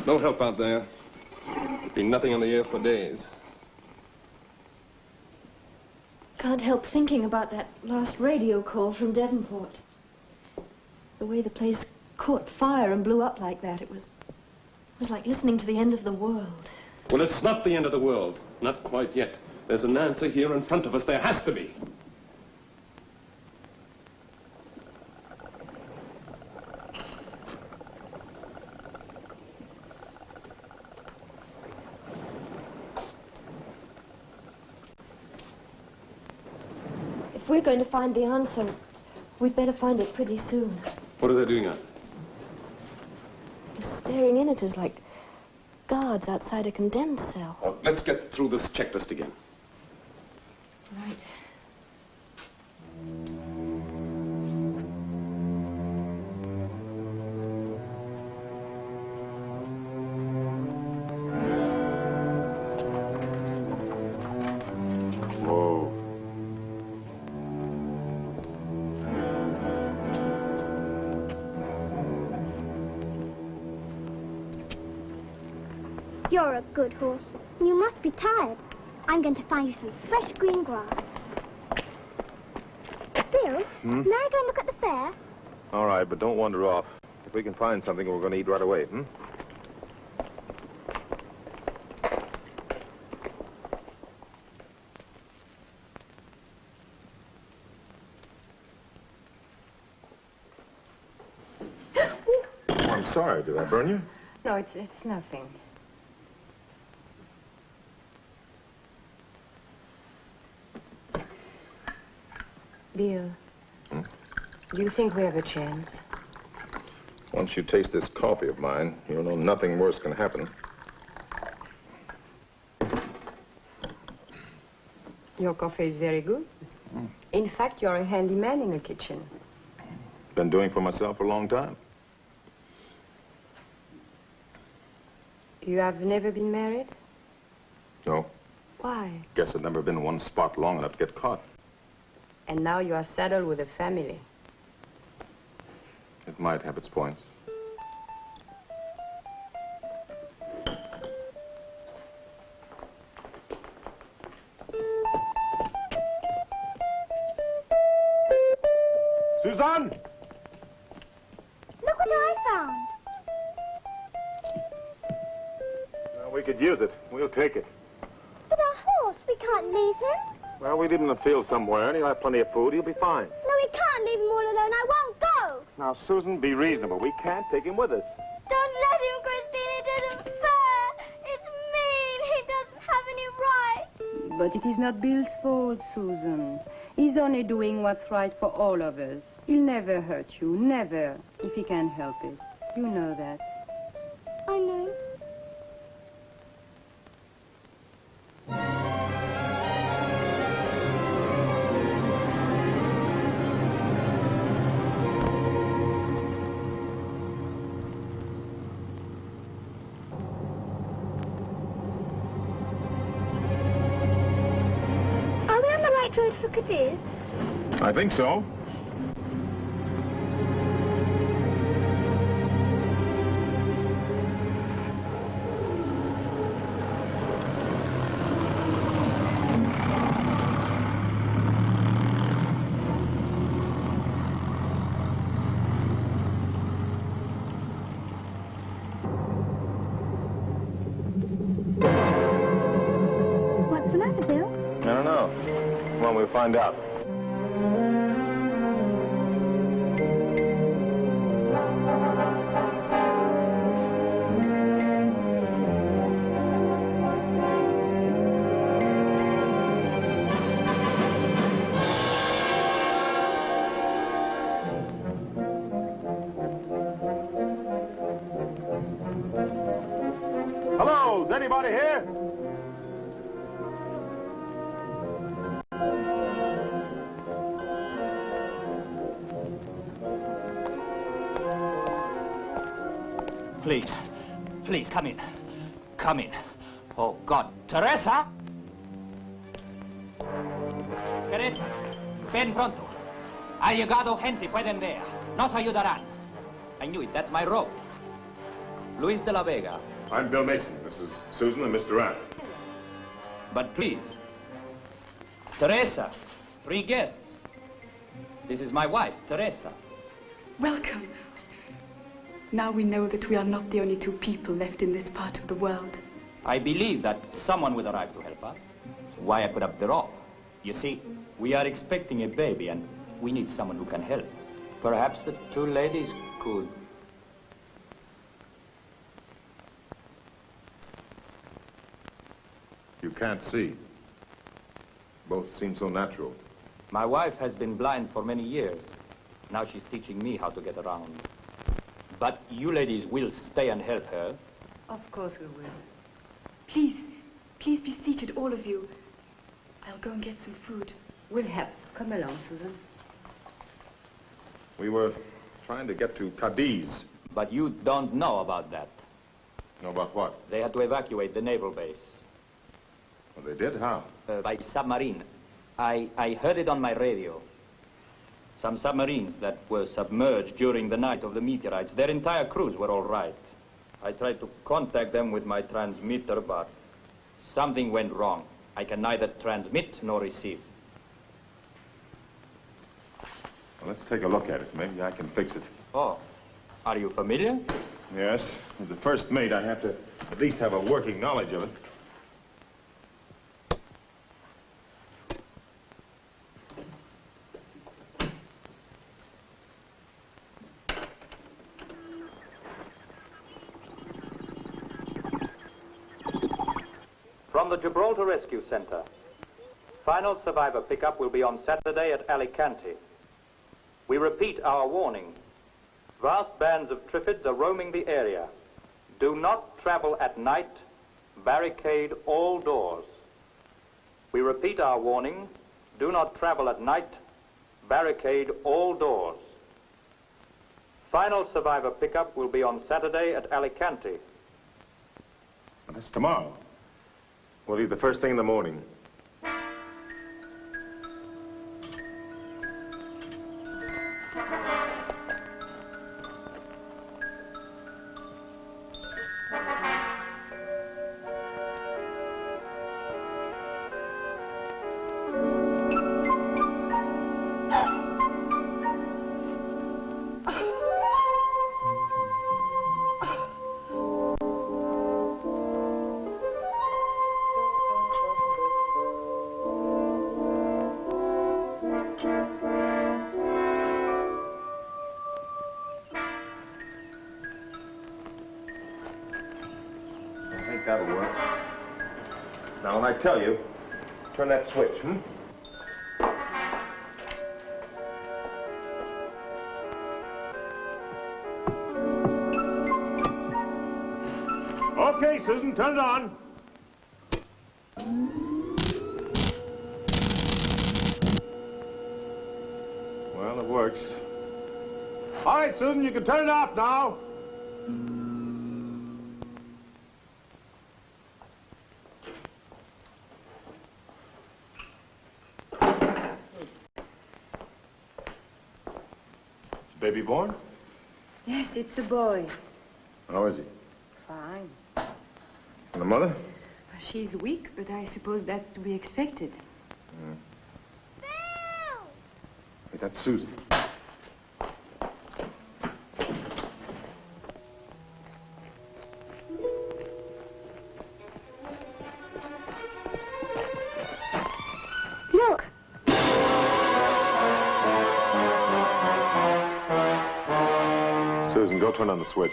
No help out there. Been nothing on the air for days. Can't help thinking about that last radio call from Devonport. The way the place caught fire and blew up like that, it was like listening to the end of the world. Well, it's not the end of the world. Not quite yet. There's an answer here in front of us. There has to be. If we're going to find the answer, we'd better find it pretty soon. What are they doing out? They're staring in at us like guards outside a condemned cell. Well, let's get through this checklist again. Right. Whoa. You're a good horse. You must be tired. I'm going to find you some fresh green grass. Bill, may I go and look at the fair? All right, but don't wander off. If we can find something, we're going to eat right away, hmm? I'm sorry. Did I burn you? No, it's nothing. Bill, do you think we have a chance? Once you taste this coffee of mine, you'll know nothing worse can happen. Your coffee is very good. In fact, you're a handyman in the kitchen. Been doing for myself for a long time. You have never been married? No. Why? Guess I've never been in one spot long enough to get caught. And now you are saddled with a family. It might have its points. Suzanne! Look what I found. Well, we could use it. We'll take it. But our horse, we can't leave him. Well, we leave him in the field somewhere, and he'll have plenty of food. He'll be fine. No, we can't leave him all alone. I won't go. Now, Susan, be reasonable. We can't take him with us. Don't let him, Christine. It isn't fair. It's mean. He doesn't have any right. But it is not Bill's fault, Susan. He's only doing what's right for all of us. He'll never hurt you, never, if he can help it. You know that. I know. Are we on the right road for Cadiz? I think so. What's the matter, Bill? I don't know. Come on, we'll find out. Hello, is anybody here? Please, please, come in. Come in. Oh, God. Teresa! Teresa, ven pronto. Ha llegado gente, pueden ver. Nos ayudarán. I knew it, that's my rope. Luis de la Vega. I'm Bill Mason. This is Susan and Mr. Rand. But please, Teresa, 3 guests. This is my wife, Teresa. Welcome. Now we know that we are not the only 2 people left in this part of the world. I believe that someone will arrive to help us. That's why I put up the rope. You see, we are expecting a baby and we need someone who can help. Perhaps the 2 ladies could... You can't see. Both seem so natural. My wife has been blind for many years. Now she's teaching me how to get around. But you ladies will stay and help her. Of course we will. Please, please be seated, all of you. I'll go and get some food. We'll help. Come along, Susan. We were trying to get to Cadiz. But you don't know about that. Know about what? They had to evacuate the naval base. Well, they did? How? By submarine. I heard it on my radio. Some submarines that were submerged during the night of the meteorites, their entire crews were all right. I tried to contact them with my transmitter, but something went wrong. I can neither transmit nor receive. Well, let's take a look at it. Maybe I can fix it. Oh, are you familiar? Yes. As the first mate, I have to at least have a working knowledge of it. From the Gibraltar Rescue Center. Final survivor pickup will be on Saturday at Alicante. We repeat our warning. Vast bands of Triffids are roaming the area. Do not travel at night. Barricade all doors. We repeat our warning. Do not travel at night. Barricade all doors. Final survivor pickup will be on Saturday at Alicante. That's tomorrow. We'll leave the first thing in the morning. That'll work. Now, when I tell you, turn that switch, Okay, Susan, turn it on. Well, it works. All right, Susan, you can turn it off now. Baby born? Yes, it's a boy. How is he? Fine. And the mother? She's weak, but I suppose that's to be expected. Hey, that's Susan. Look. Susan, go turn on the switch.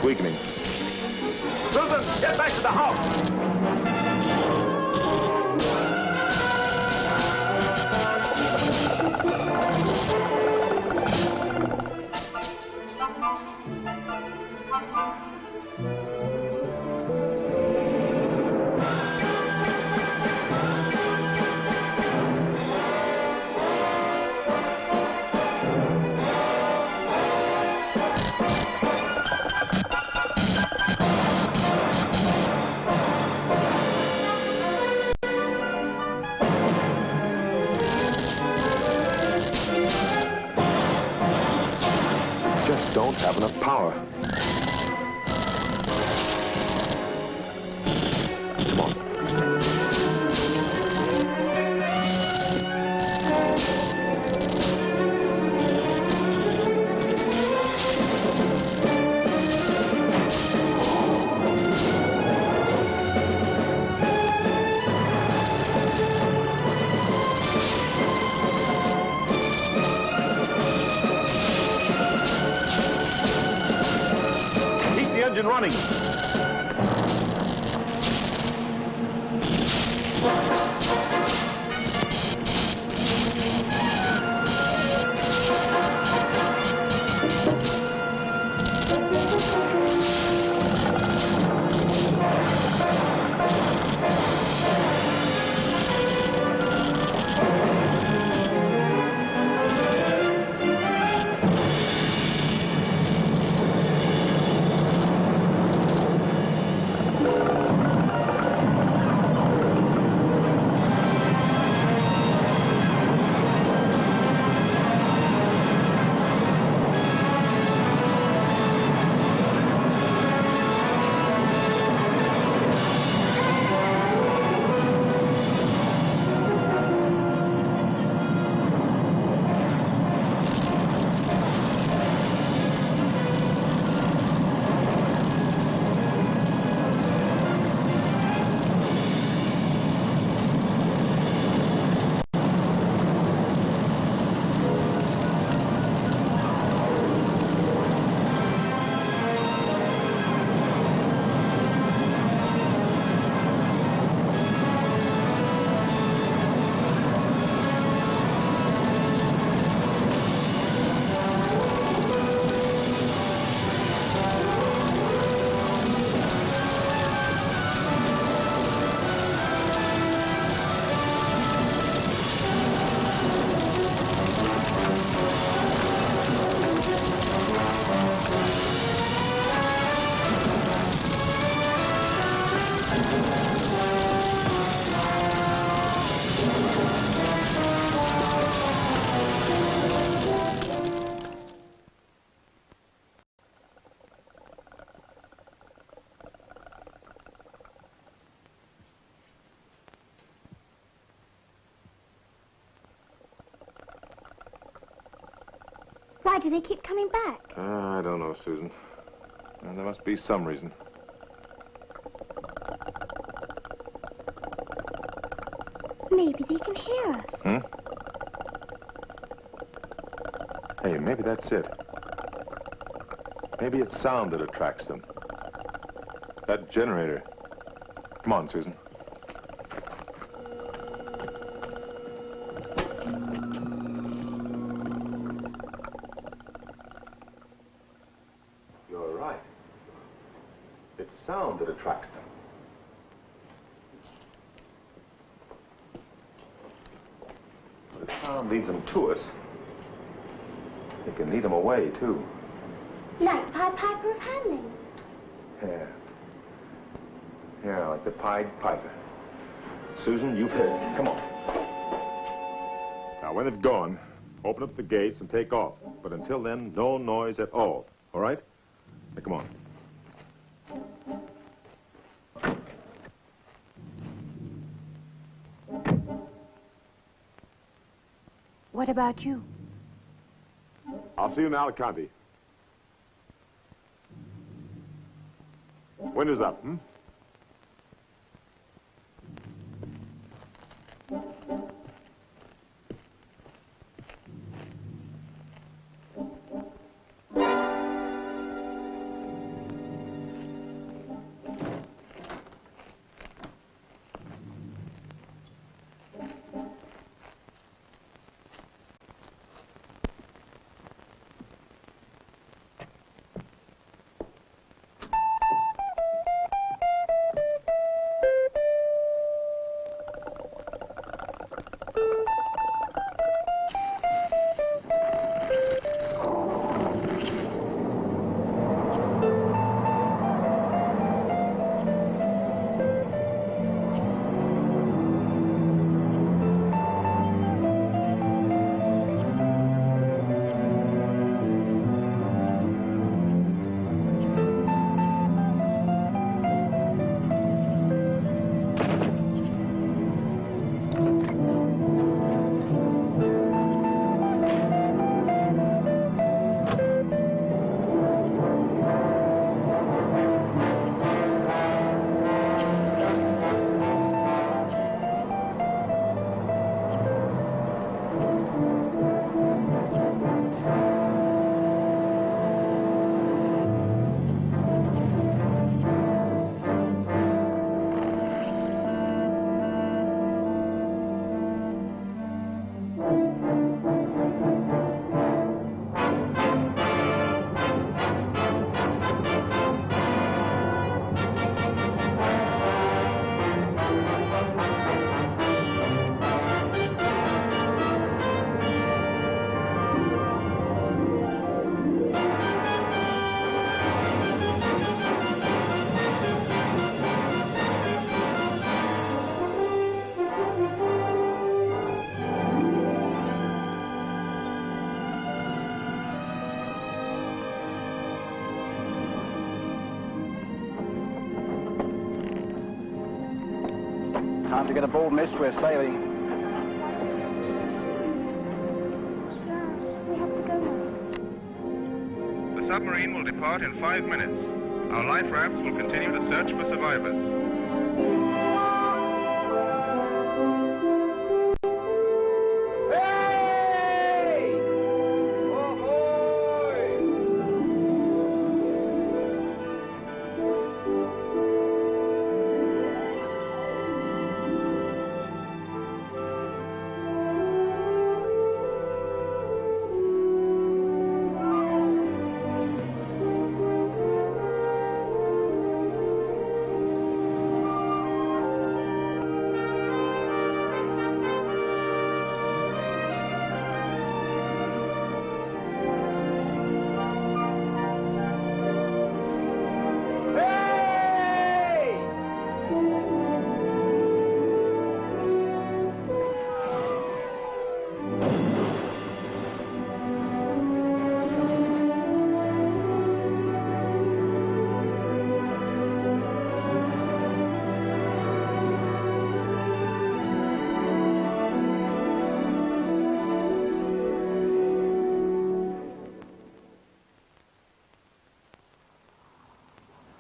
Weakening. Susan, get back to the house. Don't have enough power. Come on. Engine running. Why do they keep coming back? I don't know, Susan. There must be some reason. Maybe they can hear us. Hmm? Hey, maybe that's it. Maybe it's sound that attracts them. That generator. Come on, Susan. You're right. It's sound that attracts them. But if sound leads them to us, it can lead them away, too. Like Pied Piper of Hamelin. Yeah. Yeah, like the Pied Piper. Susan, you've hit it. Come on. Now, when it's gone, open up the gates and take off. But until then, no noise at all. All right? Now, come on. What about you? I'll see you in Alicante. Winter's up, hmm? Time to get aboard, miss. We're sailing. We have to go now. The submarine will depart in 5 minutes. Our life rafts will continue to search for survivors.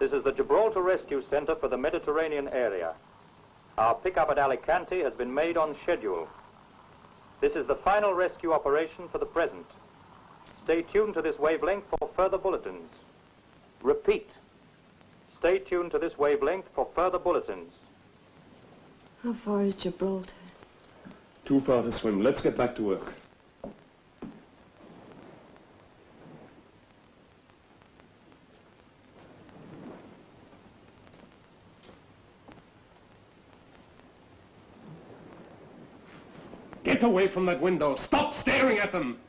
This is the Gibraltar Rescue Center for the Mediterranean area. Our pickup at Alicante has been made on schedule. This is the final rescue operation for the present. Stay tuned to this wavelength for further bulletins. Repeat. Stay tuned to this wavelength for further bulletins. How far is Gibraltar? Too far to swim. Let's get back to work. Get away from that window. Stop staring at them.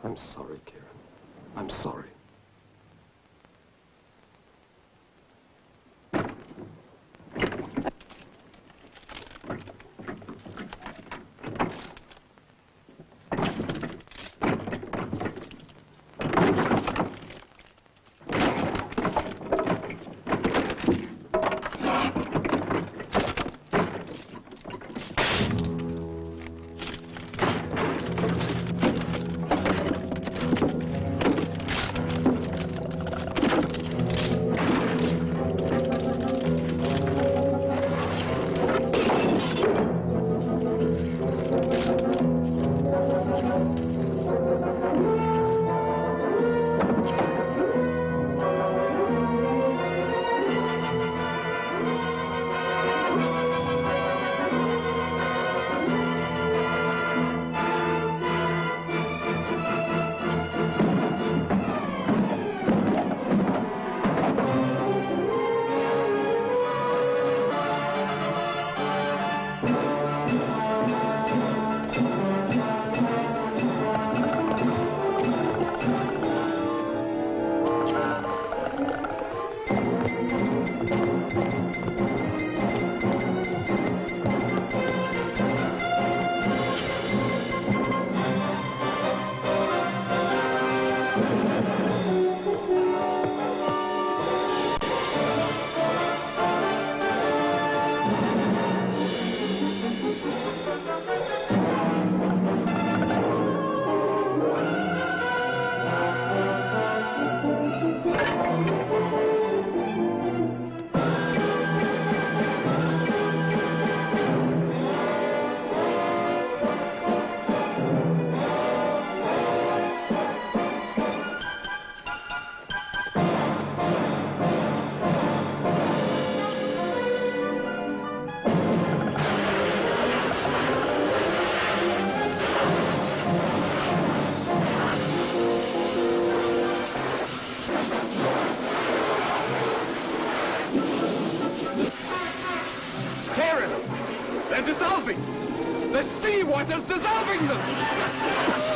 I'm sorry, Kieran. I'm sorry. They're dissolving! The seawater's dissolving them!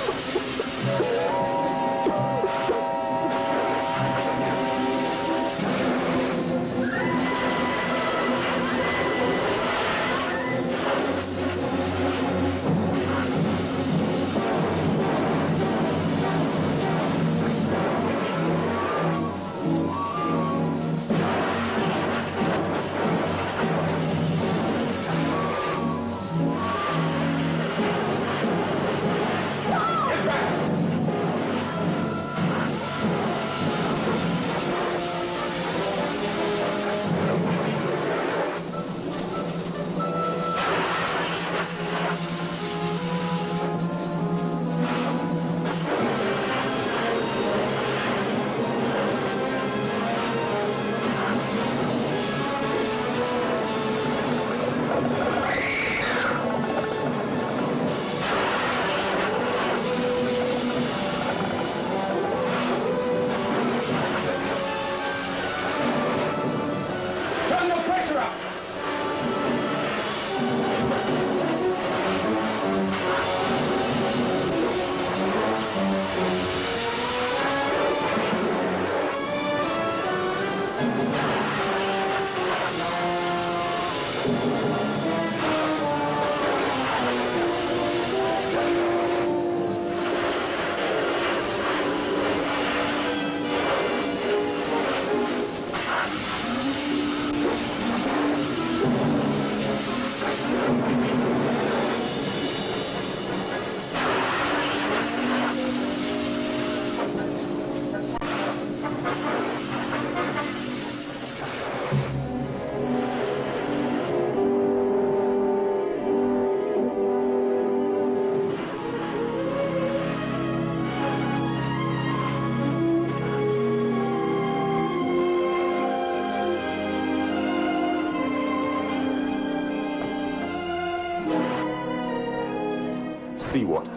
seawater.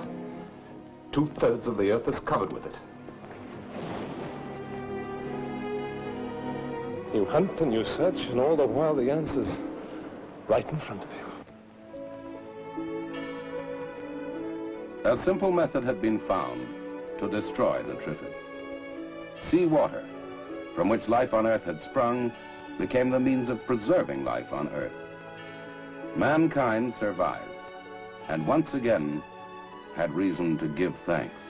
2/3 of the earth is covered with it. You hunt and you search, and all the while the answer's right in front of you. A simple method had been found to destroy the Triffids. Seawater, from which life on Earth had sprung, became the means of preserving life on Earth. Mankind survived, and once again had reason to give thanks.